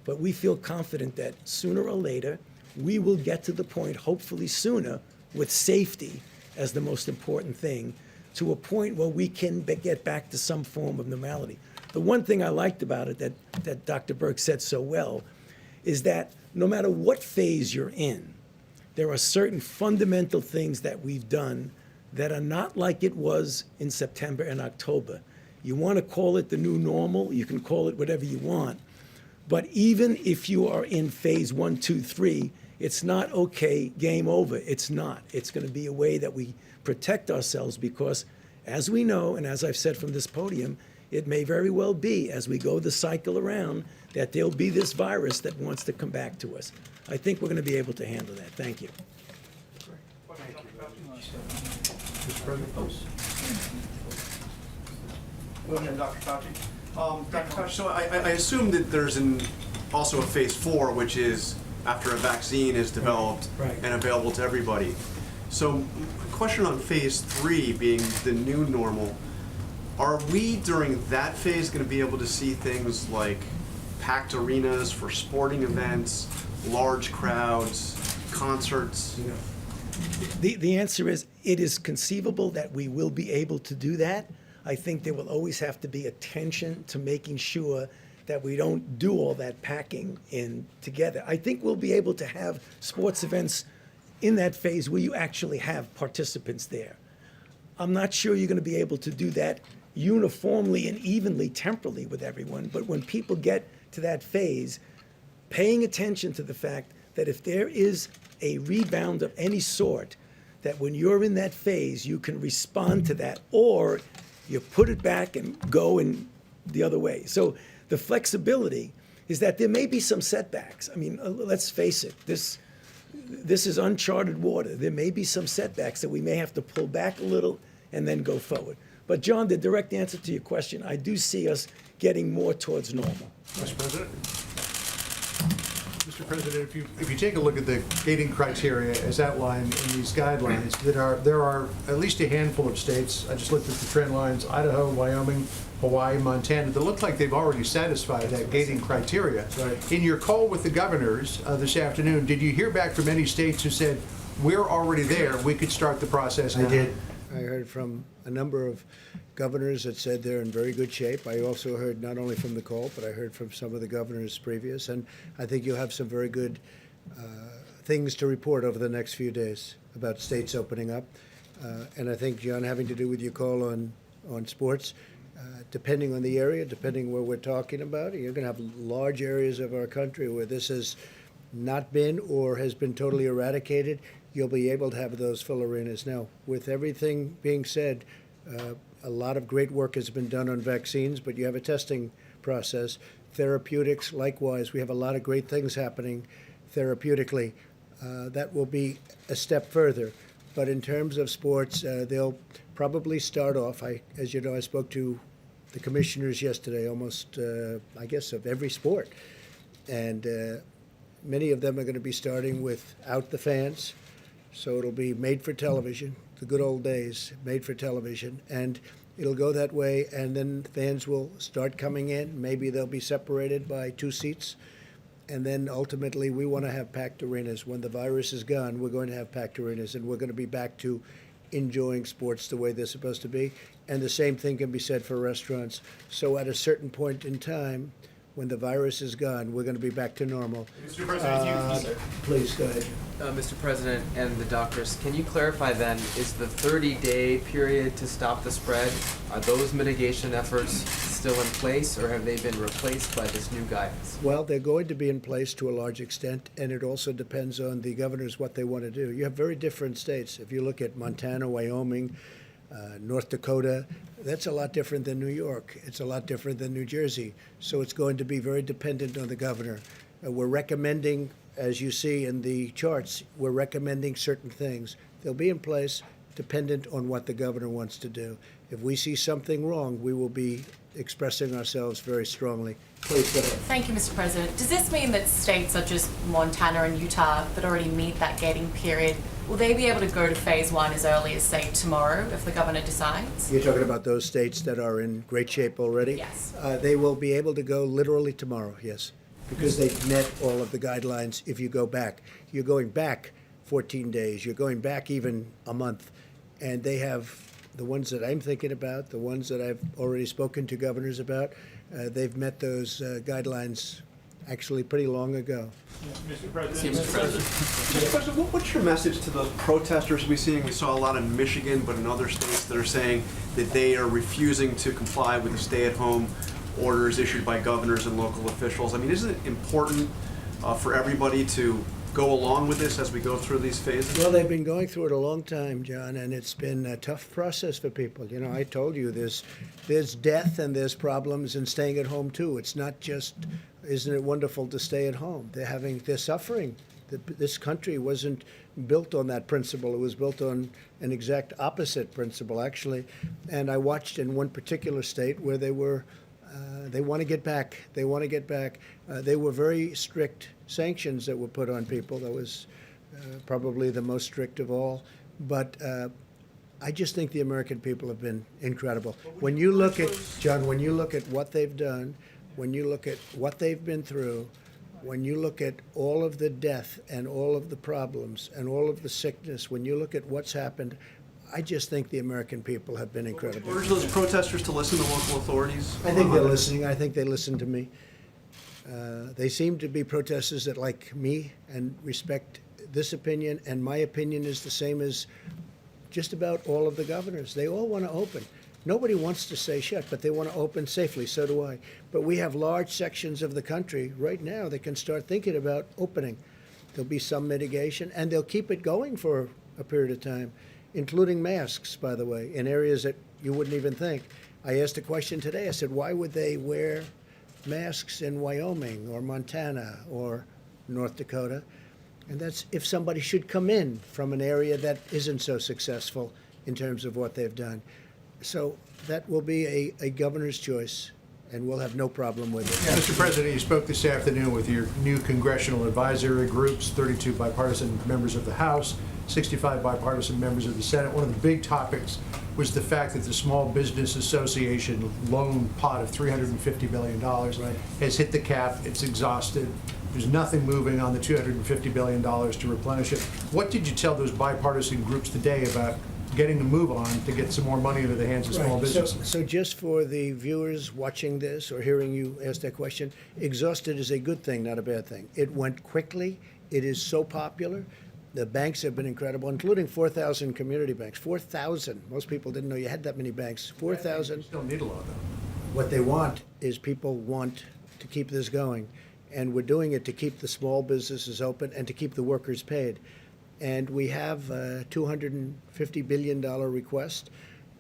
But we feel confident that sooner or later, we will get to the point, hopefully sooner, with safety as the most important thing, to a point where we can get back to some form of normality. The one thing I liked about it that Dr. Birx said so well is that no matter what phase you're in, there are certain fundamental things that we've done that are not like it was in September and October. You want to call it the new normal, you can call it whatever you want. But even if you are in phase 1, 2, 3, it's not okay, game over. It's not. It's going to be a way that we protect ourselves because, as we know, and as I've said from this podium, it may very well be, as we go the cycle around, that there'll be this virus that wants to come back to us. I think we're going to be able to handle that. Thank you. Go ahead, Dr. Fauci. Dr. Fauci, so I assume that there's also a phase 4, which is after a vaccine is developed Right. and available to everybody. So, question on phase 3 being the new normal. Are we during that phase going to be able to see things like packed arenas for sporting events, large crowds, concerts? The answer is, it is conceivable that we will be able to do that. I think there will always have to be attention to making sure that we don't do all that packing in together. I think we'll be able to have sports events in that phase where you actually have participants there. I'm not sure you're going to be able to do that uniformly and evenly temporally with everyone, but when people get to that phase, paying attention to the fact that if there is a rebound of any sort, that when you're in that phase, you can respond to that, or you put it back and go in the other way. So the flexibility is that there may be some setbacks. I mean, let's face it, this is uncharted water. There may be some setbacks that we may have to pull back a little and then go forward. But John, the direct answer to your question, I do see us getting more towards normal. Mr. President? Mr. President, if you take a look at the gating criteria as outlined in these guidelines, there are at least a handful of states, I just looked at the trend lines, Idaho, Wyoming, Hawaii, Montana, that look like they've already satisfied that gating criteria. Right. In your call with the governors this afternoon, did you hear back from any states who said, we're already there, we could start the process now? I did. I heard from a number of governors that said they're in very good shape. I also heard not only from the call, but I heard from some of the governors previous, and I think you'll have some very good things to report over the next few days about states opening up. And I think, John, having to do with your call on sports, depending on the area, depending where we're talking about, you're going to have large areas of our country where this has not been or has been totally eradicated. You'll be able to have those full arenas. Now, with everything being said, a lot of great work has been done on vaccines, but you have a testing process. Therapeutics, likewise, we have a lot of great things happening therapeutically. That will be a step further. But in terms of sports, they'll probably start off. As you know, I spoke to the commissioners yesterday, almost, I guess, of every sport. And many of them are going to be starting without the fans. So it'll be made for television, the good old days, made for television. And it'll go that way, and then fans will start coming in. Maybe they'll be separated by 2 seats. And then ultimately, we want to have packed arenas. When the virus is gone, we're going to have packed arenas, and we're going to be back to enjoying sports the way they're supposed to be. And the same thing can be said for restaurants. So at a certain point in time, when the virus is gone, we're going to be back to normal. Mr. President, Please, go ahead. Mr. President and the doctors, can you clarify then, is the 30-day period to stop the spread, are those mitigation efforts still in place, or have they been replaced by this new guidance? Well, they're going to be in place to a large extent, and it also depends on the governors what they want to do. You have very different states. If you look at Montana, Wyoming, North Dakota, that's a lot different than New York. It's a lot different than New Jersey. So it's going to be very dependent on the governor. We're recommending, as you see in the charts, we're recommending certain things. They'll be in place dependent on what the governor wants to do. If we see something wrong, we will be expressing ourselves very strongly. Please go ahead. Thank you, Mr. President. Does this mean that states such as Montana and Utah that already meet that gating period, will they be able to go to phase 1 as early as, say, tomorrow if the governor decides? You're talking about those states that are in great shape already? Yes. They will be able to go literally tomorrow, yes, because they've met all of the guidelines if you go back. You're going back 14 days. You're going back even a month. And they have the ones that I'm thinking about, the ones that I've already spoken to governors about, they've met those guidelines actually pretty long ago. Mr. President, what's your message to those protesters we're seeing? We saw a lot in Michigan, but in other states that are saying that they are refusing to comply with the stay-at-home orders issued by governors and local officials. I mean, isn't it important for everybody to go along with this as we go through these phases? Well, they've been going through it a long time, John, and it's been a tough process for people. You know, I told you there's death and there's problems in staying at home too. It's not just, isn't it wonderful to stay at home? They're suffering. This country wasn't built on that principle. It was built on an exact opposite principle, actually. And I watched in one particular state where they want to get back. They want to get back. They were very strict sanctions that were put on people. That was probably the most strict of all. But I just think the American people have been incredible. When you look at, John, when you look at what they've done, when you look at what they've been through, when you look at all of the death and all of the problems and all of the sickness, when you look at what's happened, I just think the American people have been incredible. Urge those protesters to listen to local authorities? I think they're listening. I think they listen to me. They seem to be protesters that like me and respect this opinion, and my opinion is the same as just about all of the governors. They all want to open. Nobody wants to stay shut, but they want to open safely. So do I. But we have large sections of the country right now that can start thinking about opening. There'll be some mitigation, and they'll keep it going for a period of time, including masks, by the way, in areas that you wouldn't even think. I asked a question today. I said, why would they wear masks in Wyoming or Montana or North Dakota? And that's if somebody should come in from an area that isn't so successful in terms of what they've done. So that will be a governor's choice, and we'll have no problem with it. Yeah, Mr. President, you spoke this afternoon with your new congressional advisory groups, 32 bipartisan members of the House, 65 bipartisan members of the Senate. One of the big topics was the fact that the Small Business Association loan pot of $350 billion has hit the cap. It's exhausted. There's nothing moving on the $250 billion to replenish it. What did you tell those bipartisan groups today about getting the move on to get some more money into the hands of small businesses? So just for the viewers watching this or hearing you ask that question, exhausted is a good thing, not a bad thing. It went quickly. It is so popular. The banks have been incredible, including 4,000 community banks. 4,000. Most people didn't know you had that many banks. 4,000. Still need a lot, though. What they want is people want to keep this going. And we're doing it to keep the small businesses open and to keep the workers paid. And we have a $250 billion request.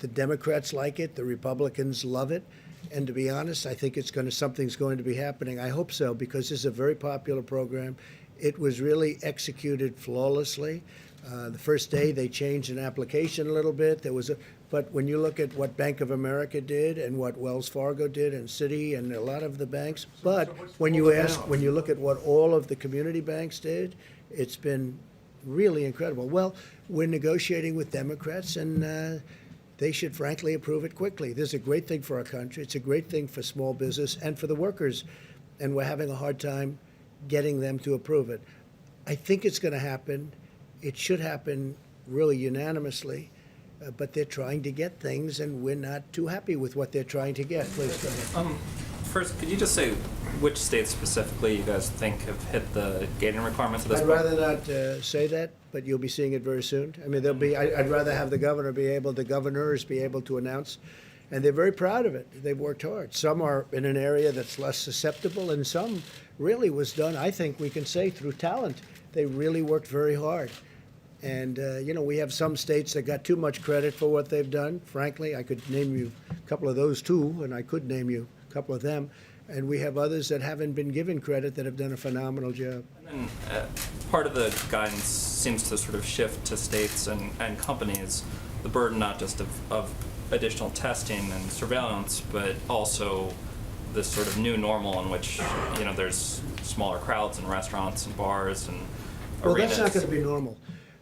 The Democrats like it. The Republicans love it. And to be honest, I think something's going to be happening. I hope so, because this is a very popular program. It was really executed flawlessly. The first day they changed an application a little bit. But when you look at what Bank of America did and what Wells Fargo did and Citi and a lot of the banks, but when you look at what all of the community banks did, it's been really incredible. Well, we're negotiating with Democrats, and they should frankly approve it quickly. This is a great thing for our country. It's a great thing for small business and for the workers, and we're having a hard time getting them to approve it. I think it's going to happen. It should happen really unanimously, but they're trying to get things, and we're not too happy with what they're trying to get. Please go ahead. First, could you just say which states specifically you guys think have hit the gating requirements at this I'd point? rather not say that, but you'll be seeing it very soon. I mean, I'd rather have the governors be able to announce, and they're very proud of it. They've worked hard. Some are in an area that's less susceptible, and some really was done, I think we can say, through talent. They really worked very hard. And, we have some states that got too much credit for what they've done. Frankly, I could name you a couple of those too, and I could name you a couple of them. And we have others that haven't been given credit that have done a phenomenal job. And part of the guidance seems to sort of shift to states and companies the burden not just of additional testing and surveillance, but also this sort of new normal in which, there's smaller crowds in restaurants and bars and Well, arenas. that's not going to be normal.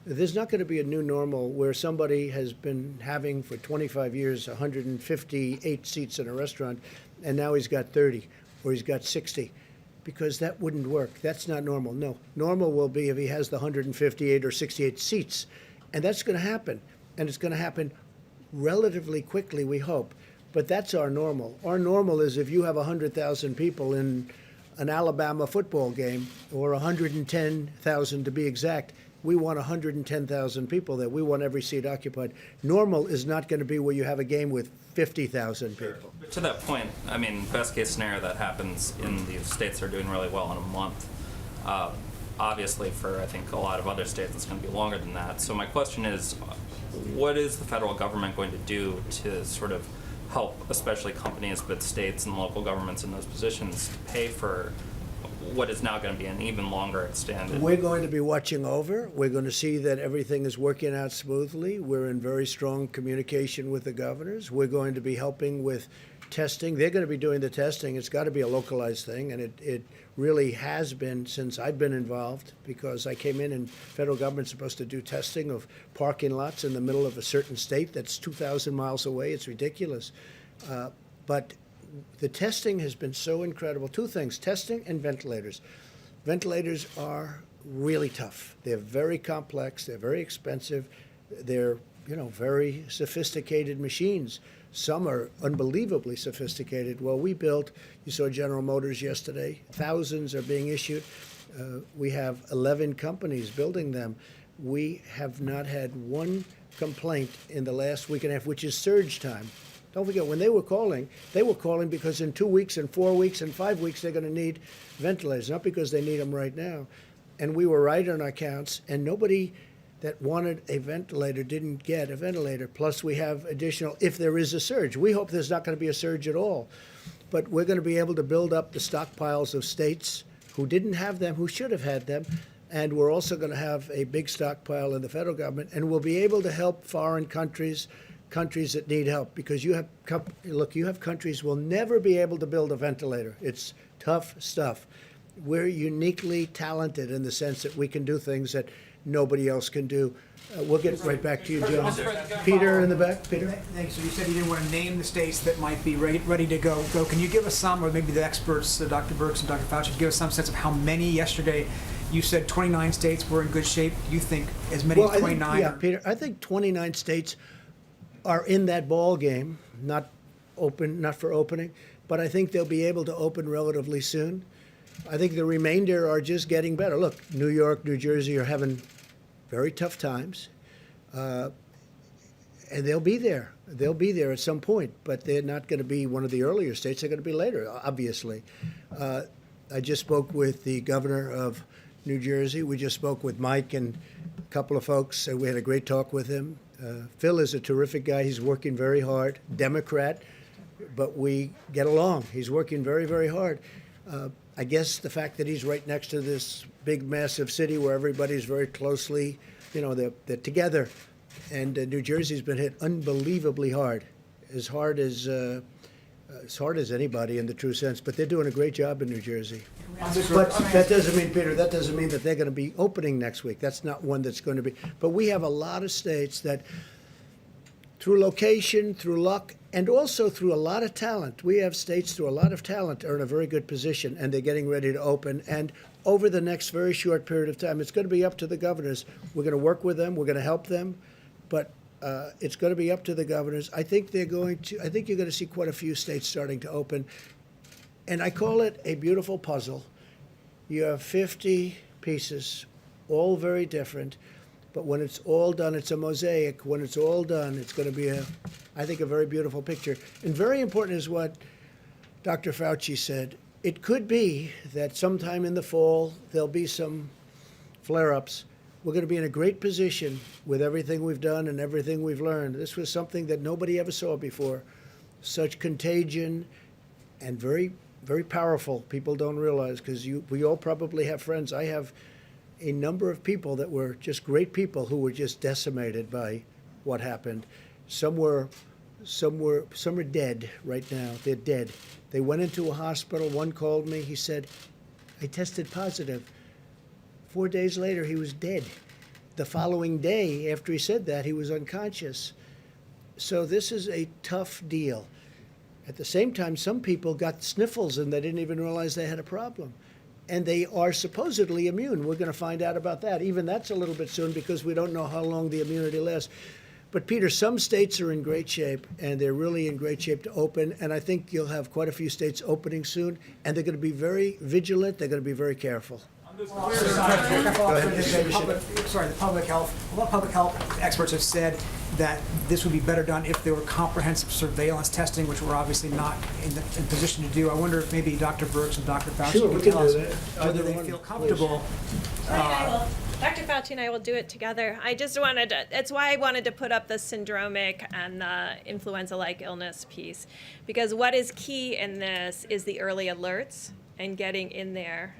There's not going to be a new normal where somebody has been having for 25 years 158 seats in a restaurant, and now he's got 30 or he's got 60, because that wouldn't work. That's not normal. No, normal will be if he has the 158 or 68 seats, and that's going to happen, and it's going to happen relatively quickly, we hope. But that's our normal. Our normal is if you have 100,000 people in an Alabama football game, or 110,000 to be exact, we want 110,000 people there. We want every seat occupied. Normal is not going to be where you have a game with 50,000 people. To that point, I mean, best case scenario that happens in these states that are doing really well in a month. Obviously, for I think a lot of other states, it's going to be longer than that. So my question is, what is the federal government going to do to sort of help, especially companies, but states and local governments in those positions, to pay for what is now going to be an even longer extended? We're going to be watching over. We're going to see that everything is working out smoothly. We're in very strong communication with the governors. We're going to be helping with testing. They're going to be doing the testing. It's got to be a localized thing, and it really has been since I've been involved, because I came in and federal government's supposed to do testing of parking lots in the middle of a certain state that's 2,000 miles away. It's ridiculous. But the testing has been so incredible. Two things, testing and ventilators. Ventilators are really tough. They're very complex. They're very expensive. They're, very sophisticated machines. Some are unbelievably sophisticated. Well, we built, you saw General Motors yesterday, thousands are being issued. We have 11 companies building them. We have not had one complaint in the last week and a half, which is surge time. Don't forget, when they were calling because in 2 weeks and 4 weeks and 5 weeks, they're going to need ventilators, not because they need them right now. And we were right on our counts, and nobody that wanted a ventilator didn't get a ventilator. Plus, we have additional, if there is a surge. We hope there's not going to be a surge at all. But we're going to be able to build up the stockpiles of states who didn't have them, who should have had them. And we're also going to have a big stockpile in the federal government. And we'll be able to help foreign countries that need help. Because you have countries will never be able to build a ventilator. It's tough stuff. We're uniquely talented in the sense that we can do things that nobody else can do. We'll get right back to you, John. Peter in the back. Peter? Thanks. So you said you didn't want to name the states that might be ready to go. Can you give us some, or maybe the experts, Dr. Birx and Dr. Fauci, give us some sense of how many yesterday? You said 29 states were in good shape. Do you think as many as 29? Peter, I think 29 states are in that ball game, not for opening, but I think they'll be able to open relatively soon. I think the remainder are just getting better. Look, New York, New Jersey are having very tough times, and they'll be there. They'll be there at some point, but they're not going to be one of the earlier states. They're going to be later, obviously. I just spoke with the governor of New Jersey. We just spoke with Mike and a couple of folks. We had a great talk with him. Phil is a terrific guy. He's working very hard. Democrat, but we get along. He's working very, very hard. I guess the fact that he's right next to this big, massive city where everybody's very closely, they're together. And New Jersey's been hit unbelievably hard as hard as anybody in the true sense. But they're doing a great job in New Jersey. But that doesn't mean, Peter, that they're going to be opening next week. That's not one that's going to be. But we have a lot of states that, through location, through luck, and also through a lot of talent. We have states through a lot of talent are in a very good position, and they're getting ready to open. And over the next very short period of time, it's going to be up to the governors. We're going to work with them. We're going to help them. But it's going to be up to the governors. I think you're going to see quite a few states starting to open. And I call it a beautiful puzzle. You have 50 pieces, all very different. But when it's all done, it's a mosaic. When it's all done, it's going to be, I think, a very beautiful picture. And very important is what Dr. Fauci said. It could be that sometime in the fall, there'll be some flare-ups. We're going to be in a great position with everything we've done and everything we've learned. This was something that nobody ever saw before. Such contagion and very, very powerful. People don't realize, because we all probably have friends. I have a number of people that were just great people who were just decimated by what happened. Some are dead right now. They're dead. They went into a hospital. One called me. He said, I tested positive. 4 days later, he was dead. The following day, after he said that, he was unconscious. So this is a tough deal. At the same time, some people got sniffles and they didn't even realize they had a problem. And they are supposedly immune. We're going to find out about that. Even that's a little bit soon, because we don't know how long the immunity lasts. But, Peter, some states are in great shape, and they're really in great shape to open. And I think you'll have quite a few states opening soon. And they're going to be very vigilant. They're going to be very careful. The public health. A lot of public health experts have said that this would be better done if there were comprehensive surveillance testing, which we're obviously not in position to do. I wonder if maybe Dr. Birx and Dr. Fauci can tell us whether they feel comfortable. Dr. Fauci and I will do it together. It's why I wanted to put up the syndromic and the influenza-like illness piece, because what is key in this is the early alerts and getting in there.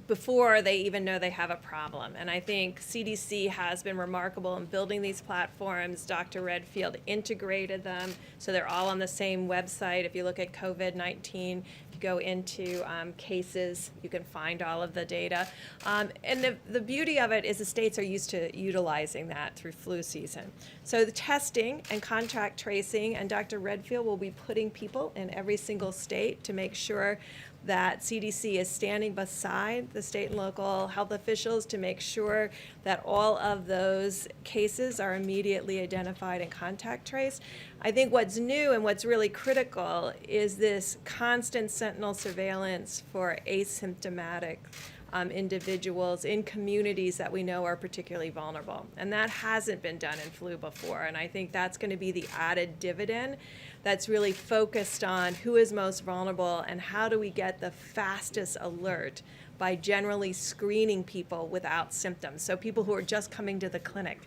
before they even know they have a problem. And I think CDC has been remarkable in building these platforms. Dr. Redfield integrated them, so they're all on the same website. If you look at COVID-19, if you go into cases, you can find all of the data. And the beauty of it is the states are used to utilizing that through flu season. So the testing and contact tracing, and Dr. Redfield will be putting people in every single state to make sure that CDC is standing beside the state and local health officials to make sure that all of those cases are immediately identified and contact traced. I think what's new and what's really critical is this constant sentinel surveillance for asymptomatic individuals in communities that we know are particularly vulnerable. And that hasn't been done in flu before. And I think that's going to be the added dividend that's really focused on who is most vulnerable and how do we get the fastest alert by generally screening people without symptoms. So people who are just coming to the clinic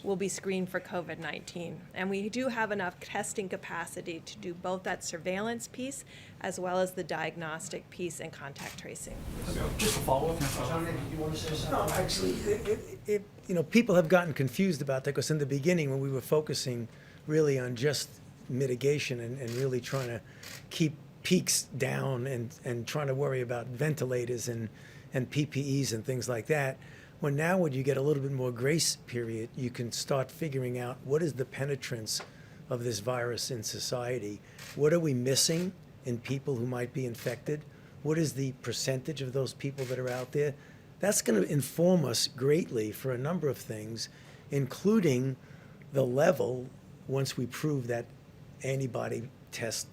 will be screened for COVID-19. And we do have enough testing capacity to do both that surveillance piece as well as the diagnostic piece and contact tracing. Just a follow-up. No, actually, people have gotten confused about that because in the beginning, when we were focusing really on just mitigation and really trying to keep peaks down and trying to worry about ventilators and PPEs and things like that, when you get a little bit more grace period, you can start figuring out what is the penetrance of this virus in society. What are we missing in people who might be infected? What is the percentage of those people that are out there? That's going to inform us greatly for a number of things, including the level, once we prove that antibody test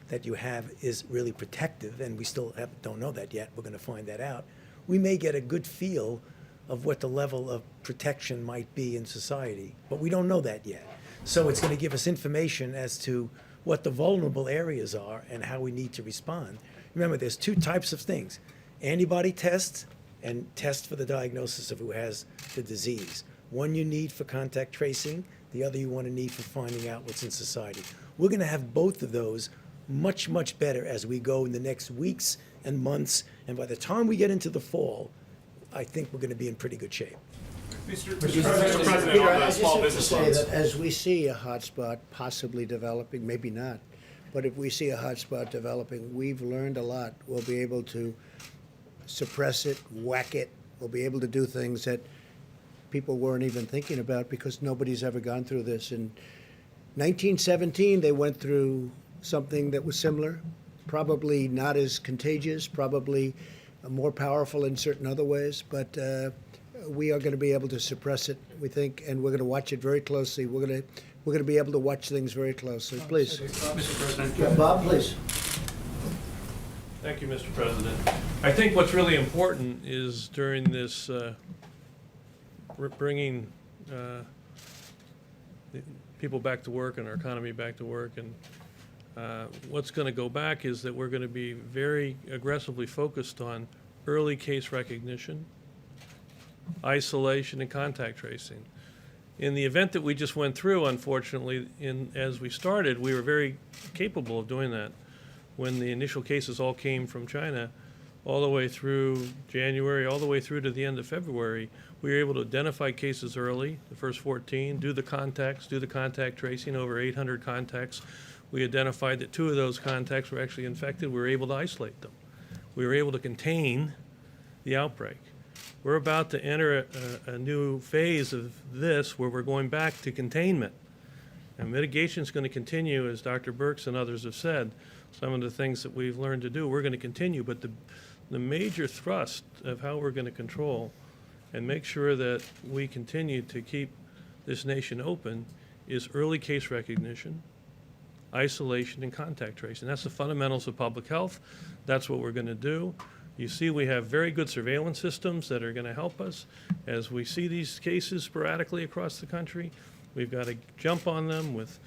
that you have is really protective, and we still don't know that yet. We're going to find that out. We may get a good feel of what the level of protection might be in society, but we don't know that yet. So it's going to give us information as to what the vulnerable areas are and how we need to respond. Remember, there's two types of things: antibody tests and tests for the diagnosis of who has the disease. One you need for contact tracing, the other you want to need for finding out what's in society. We're going to have both of those much, much better as we go in the next weeks and months, and by the time we get into the fall, I think we're going to be in pretty good shape. Mr. Peter, President, on I the just small have to business say loans. that as we see a hotspot possibly developing, maybe not, but if we see a hotspot developing, we've learned a lot. We'll be able to suppress it, whack it. We'll be able to do things that people weren't even thinking about because nobody's ever gone through this. In 1917, they went through something that was similar, probably not as contagious, probably more powerful in certain other ways, but we are going to be able to suppress it, we think, and we're going to watch it very closely. We're going to be able to watch things very closely. Please. Mr. President. Yeah, Bob, please. Thank you, Mr. President. I think what's really important is during this bringing people back to work and our economy back to work, and what's going to go back is that we're going to be very aggressively focused on early case recognition, isolation, and contact tracing. In the event that we just went through, unfortunately, as we started, we were very capable of doing that. When the initial cases all came from China, all the way through January, all the way through to the end of February, we were able to identify cases early, the first 14, do the contacts, do the contact tracing, over 800 contacts. We identified that 2 of those contacts were actually infected. We were able to isolate them. We were able to contain the outbreak. We're about to enter a new phase of this where we're going back to containment. And mitigation is going to continue, as Dr. Birx and others have said. Some of the things that we've learned to do, we're going to continue. But the major thrust of how we're going to control and make sure that we continue to keep this nation open is early case recognition, isolation, and contact tracing. That's the fundamentals of public health. That's what we're going to do. You see, we have very good surveillance systems that are going to help us. As we see these cases sporadically across the country, we've got to jump on them with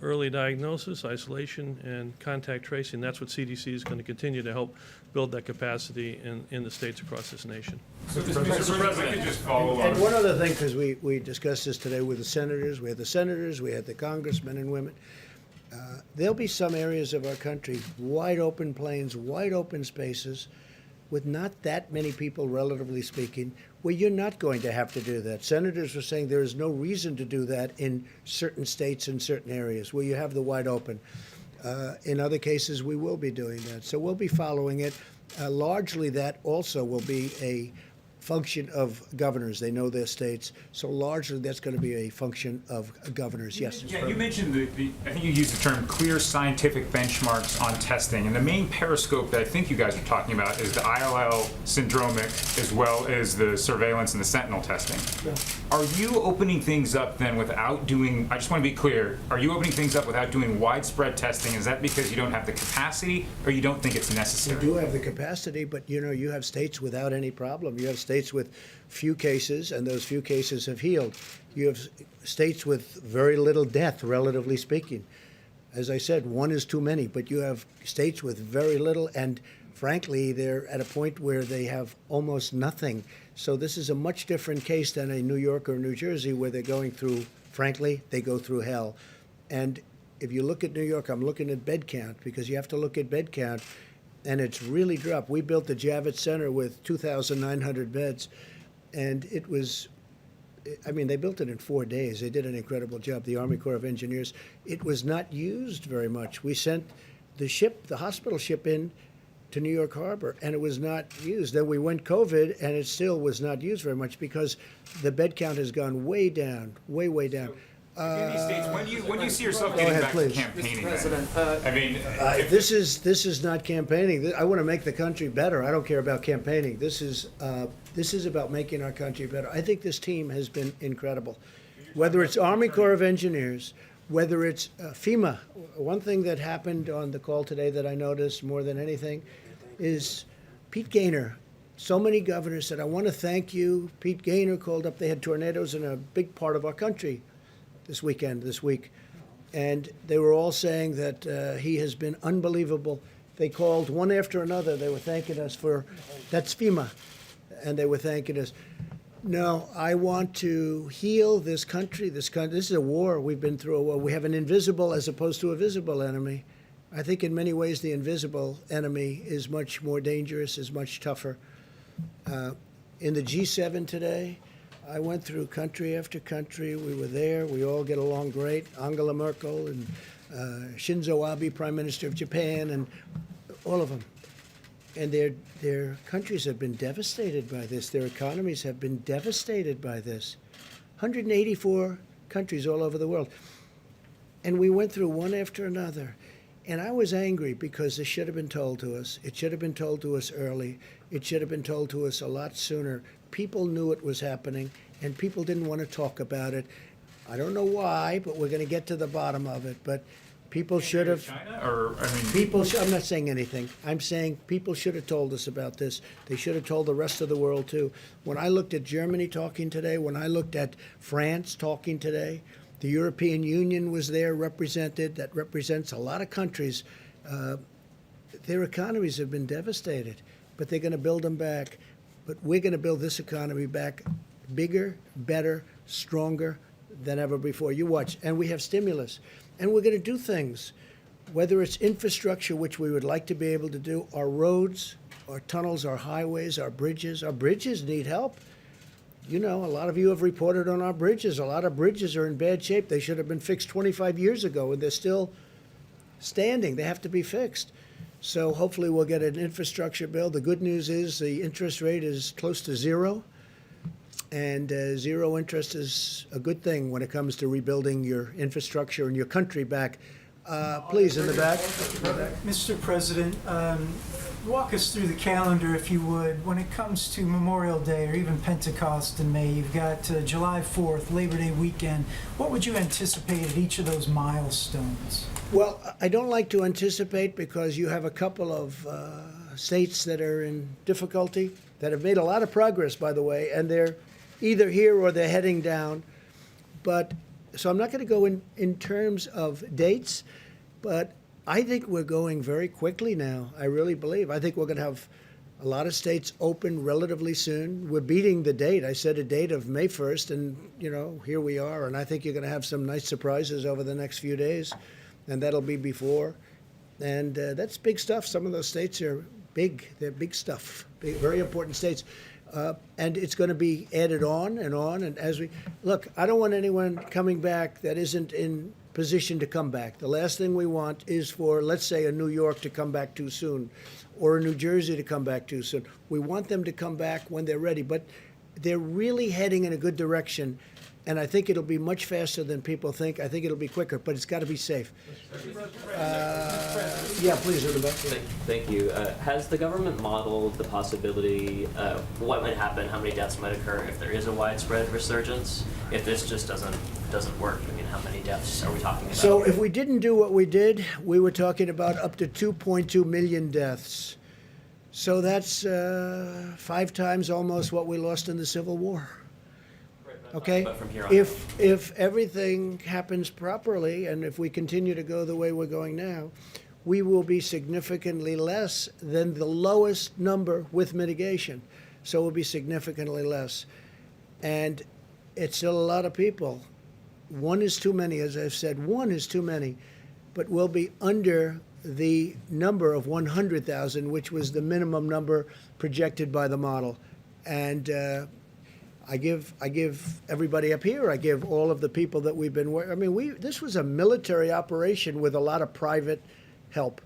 early diagnosis, isolation, and contact tracing. That's what CDC is going to continue to help build that capacity in the states across this nation. Mr. President, could just follow And on. one other thing, because we discussed this today with the senators, we had the senators, we had the congressmen and women. There'll be some areas of our country, wide open plains, wide open spaces, with not that many people, relatively speaking, where you're not going to have to do that. Senators were saying there is no reason to do that in certain states and certain areas where you have the wide open. In other cases, we will be doing that. So we'll be following it. Largely, that also will be a function of governors. They know their states. So largely, that's going to be a function of governors. Yes. Yeah, you mentioned I think you used the term clear scientific benchmarks on testing. And the main periscope that I think you guys are talking about is the ILL syndromic as well as the surveillance and the sentinel testing. Yeah. Are you opening things up then without doing, I just want to be clear, are you opening things up without doing widespread testing? Is that because you don't have the capacity or you don't think it's We necessary? do have the capacity, but you have states without any problem. You have states with few cases, and those few cases have healed. You have states with very little death, relatively speaking. As I said, one is too many, but you have states with very little, and frankly, they're at a point where they have almost nothing. So this is a much different case than a New York or New Jersey, where they're going through, frankly, they go through hell. And if you look at New York, I'm looking at bed count, because you have to look at bed count, and it's really dropped. We built the Javits Center with 2,900 beds, and it was, I mean, they built it in 4 days. They did an incredible job, the Army Corps of Engineers. It was not used very much. We sent the hospital ship in to New York Harbor, and it was not used. Then we went COVID, and it still was not used very much because the bed count has gone way down, way down. In these states, when do you see yourself Go getting ahead, back please. to campaigning? Mr. President, I mean, This is not campaigning. I want to make the country better. I don't care about campaigning. This is about making our country better. I think this team has been incredible. Whether it's Army Corps of Engineers, whether it's FEMA. One thing that happened on the call today that I noticed more than anything is Pete Gaynor. So many governors said, I want to thank you. Pete Gaynor called up. They had tornadoes in a big part of our country this week. And they were all saying that he has been unbelievable. They called one after another. They were thanking us for, that's FEMA, and they were thanking us. No, I want to heal this country. This is a war. We've been through a war. We have an invisible as opposed to a visible enemy. I think in many ways the invisible enemy is much more dangerous, is much tougher. In the G7 today, I went through country after country. We were there. We all get along great. Angela Merkel and Shinzo Abe, Prime Minister of Japan, and all of them. And their countries have been devastated by this. Their economies have been devastated by this. 184 countries all over the world. And we went through one after another. And I was angry because this should have been told to us. It should have been told to us early. It should have been told to us a lot sooner. People knew it was happening, and people didn't want to talk about it. I don't know why, but we're going to get to the bottom of it. But people should have. China, or I mean, I'm not saying anything. I'm saying people should have told us about this. They should have told the rest of the world too. When I looked at Germany talking today, when I looked at France talking today, the European Union was there represented. That represents a lot of countries. Their economies have been devastated, but they're going to build them back. But we're going to build this economy back bigger, better, stronger than ever before. You watch. And we have stimulus. And we're going to do things, whether it's infrastructure, which we would like to be able to do, our roads, our tunnels, our highways, our bridges. Our bridges need help. You know, a lot of you have reported on our bridges. A lot of bridges are in bad shape. They should have been fixed 25 years ago, and they're still standing. They have to be fixed. So hopefully we'll get an infrastructure bill. The good news is the interest rate is close to zero, and zero interest is a good thing when it comes to rebuilding your infrastructure and your country back. Please, in the back. Mr. President, walk us through the calendar, if you would. When it comes to Memorial Day or even Pentecost in May, you've got July 4th, Labor Day weekend. What would you anticipate at each of those milestones? Well, I don't like to anticipate because you have a couple of states that are in difficulty, that have made a lot of progress, by the way, and they're either here or they're heading down. But so I'm not going to go in terms of dates, but I think we're going very quickly now. I really believe. I think we're going to have a lot of states open relatively soon. We're beating the date. I said a date of May 1st, and, you know, here we are. And I think you're going to have some nice surprises over the next few days, and that'll be before. And that's big stuff. Some of those states are They're big stuff, big, very important states. And it's going to be added on. And as we look, I don't want anyone coming back that isn't in position to come back. The last thing we want is for, let's say, a New York to come back too soon, or a New Jersey to come back too soon. We want them to come back when they're ready. But they're really heading in a good direction. And I think it'll be much faster than people think. I think it'll be quicker, but it's got to be safe. Yeah, please, Rebecca. Thank you. Has the government modeled the possibility of what might happen, how many deaths might occur if there is a widespread resurgence? If this just doesn't work, I mean, how many deaths are we talking about? So if we didn't do what we did, we were talking about up to 2.2 million deaths. So that's 5 times almost what we lost in the Civil War. Okay? But from here on If everything happens properly, and if we continue to go the way we're going now, we will be significantly less than the lowest number with mitigation. So we'll be significantly less. And it's still a lot of people. 1 is too many, as I've said. 1 is too many. But we'll be under the number of 100,000, which was the minimum number projected by the model. And I give everybody up here, I give all of the people that we've been working. I mean, this was a military operation with a lot of private help.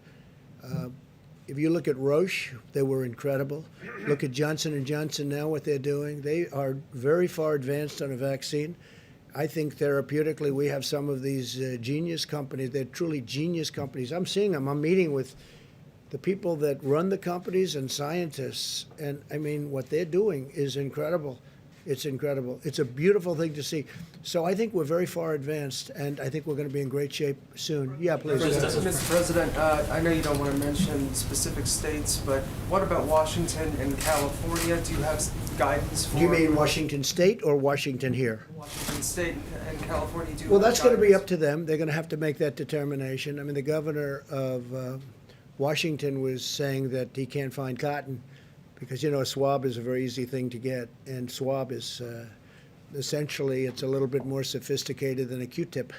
If you look at Roche, they were incredible. Look at Johnson & Johnson now, what they're doing. They are very far advanced on a vaccine. I think therapeutically we have some of these genius companies. They're truly genius companies. I'm seeing them. I'm meeting with the people that run the companies and scientists. And I mean, what they're doing is incredible. It's incredible. It's a beautiful thing to see. So I think we're very far advanced, and I think we're going to be in great shape soon. Yeah, please. Mr. President, I know you don't want to mention specific states, but what about Washington and California? Do you have guidance for? Do you mean Washington State or Washington here? Washington State and California, do you Well, have that's going to be guidance? up to them. They're going to have to make that determination. I mean, the governor of Washington was saying that he can't find cotton because, you know, a swab is a very easy thing to get, and swab is essentially, it's a little bit more sophisticated than a Q-tip,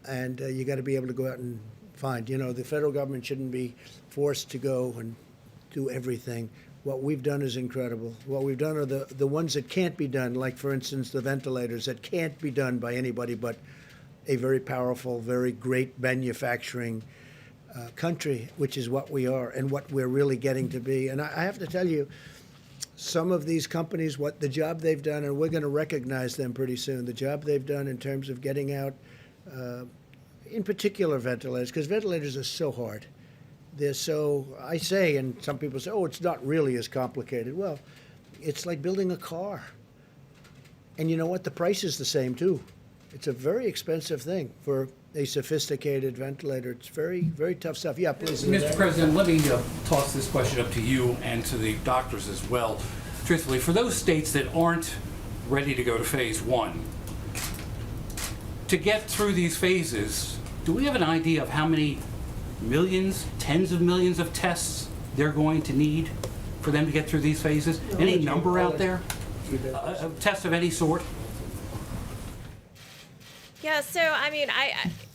and you got to be able to go out and find. You know, the federal government shouldn't be forced to go and do everything. What we've done is incredible. What we've done are the ones that can't be done, like, for instance, the ventilators that can't be done by anybody but a very powerful, very great manufacturing country, which is what we are and what we're really getting to be. And I have to tell you, some of these companies, what the job they've done, and we're going to recognize them pretty soon, the job they've done in terms of getting out, in particular ventilators, because ventilators are so hard. They're so, I say, and some people say, oh, it's not really as complicated. Well, it's like building a car. And you know what? The price is the same, too. It's a very expensive thing for a sophisticated ventilator. It's very, very tough stuff. Yeah, please. Mr. President, let me toss this question up to you and to the doctors as well. Truthfully, for those states that aren't ready to go to phase 1, to get through these phases, do we have an idea of how many millions, tens of millions of tests they're going to need for them to get through these phases? Any number out there? Tests of any sort? Yeah, so I mean,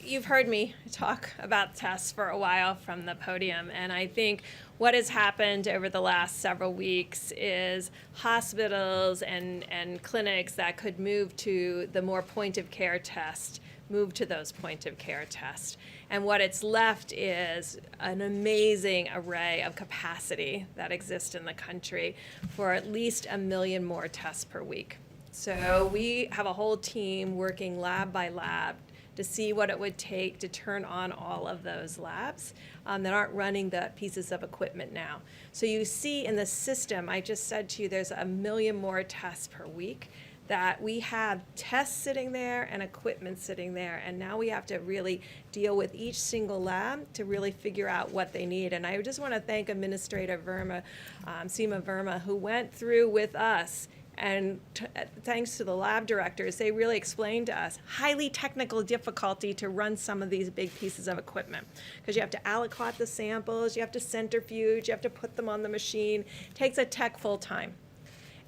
you've heard me talk about tests for a while from the podium, and I think what has happened over the last several weeks is hospitals and clinics that could move to the more point-of-care test, move to those point-of-care tests. And what it's left is an amazing array of capacity that exists in the country for at least 1 million more tests per week. So we have a whole team working lab by lab to see what it would take to turn on all of those labs that aren't running the pieces of equipment now. So you see in the system, I just said to you, there's 1 million more tests per week, that we have tests sitting there and equipment sitting there, and now we have to really deal with each single lab to really figure out what they need. And I just want to thank Administrator Verma, Seema Verma, who went through with us, and thanks to the lab directors, they really explained to us highly technical difficulty to run some of these big pieces of equipment, because you have to aliquot the samples, you have to centrifuge, you have to put them on the machine. It takes a tech full time.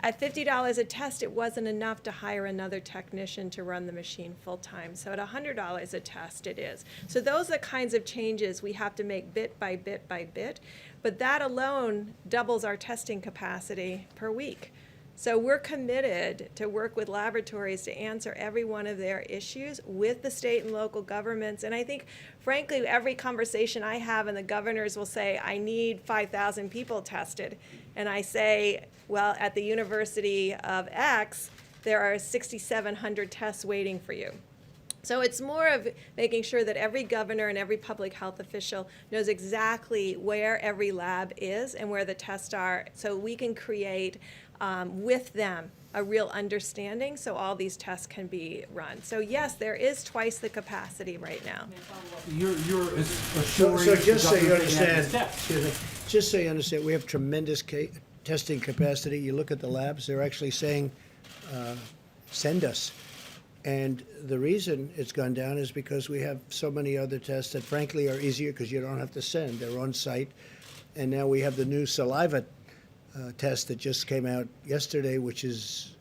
At $50 a test, it wasn't enough to hire another technician to run the machine full-time. So at $100 a test, it is. So those are the kinds of changes we have to make bit by bit by bit. But that alone doubles our testing capacity per week. So we're committed to work with laboratories to answer every one of their issues with the state and local governments. And I think, frankly, every conversation I have, and the governors will say, I need 5,000 people tested. And I say, well, at the University of X, there are 6,700 tests waiting for you. So it's more of making sure that every governor and every public health official knows exactly where every lab is and where the tests are, so we can create with them a real understanding so all these tests can be run. So yes, there is twice the capacity right now. You're So assuring just so you the government taking understand, that step. just so you understand, we have tremendous testing capacity. You look at the labs, they're actually saying, send us. And the reason it's gone down is because we have so many other tests that frankly are easier because you don't have to send. They're on site. And now we have the new saliva test that just came out yesterday, which is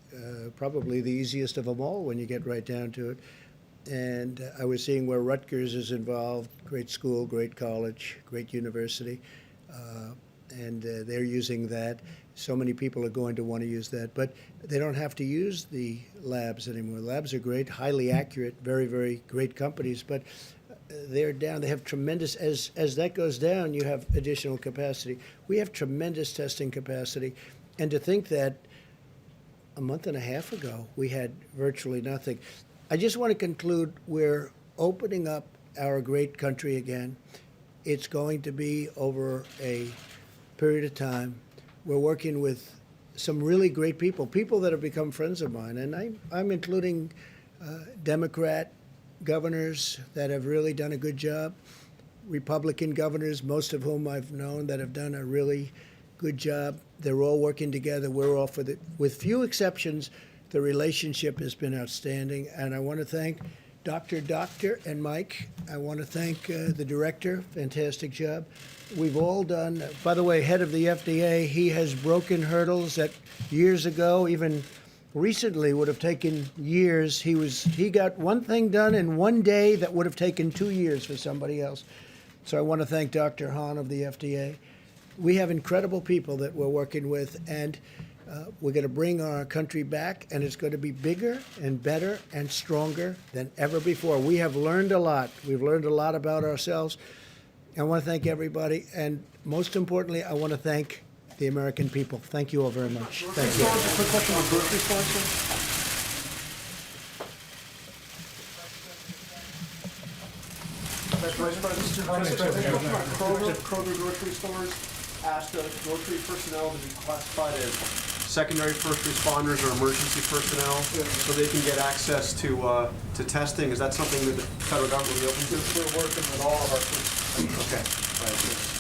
probably the easiest of them all when you get right down to it. And I was seeing where Rutgers is involved, great school, great college, great university, and they're using that. So many people are going to want to use that, but they don't have to use the labs anymore. Labs are great, highly accurate, very, very great companies, but they're down. They have tremendous, as that goes down, you have additional capacity. We have tremendous testing capacity, and to think that a month and a half ago, we had virtually nothing. I just want to conclude, we're opening up our great country again. It's going to be over a period of time. We're working with some really great people that have become friends of mine, and I'm including Democrat governors that have really done a good job, Republican governors, most of whom I've known that have done a really good job. They're all working together. We're all for it. With few exceptions, the relationship has been outstanding, and I want to thank Dr. and Mike. I want to thank the director, fantastic job. We've all done, by the way, head of the FDA, he has broken hurdles that years ago, even recently, would have taken years. He got one thing done in one day that would have taken 2 years for somebody else. So I want to thank Dr. Hahn of the FDA. We have incredible people that we're working with, and we're going to bring our country back, and it's going to be bigger and better and stronger than ever before. We have learned a lot. We've learned a lot about ourselves. I want to thank everybody, and most importantly, I want to thank the American people. Thank you all very much. Thank you. A quick question on grocery sponsor. Kroger grocery stores asked grocery personnel to be classified as secondary first responders or emergency personnel so they can get access to testing. Is that something that the federal government will be open to? We're working with all of our. Okay. All right.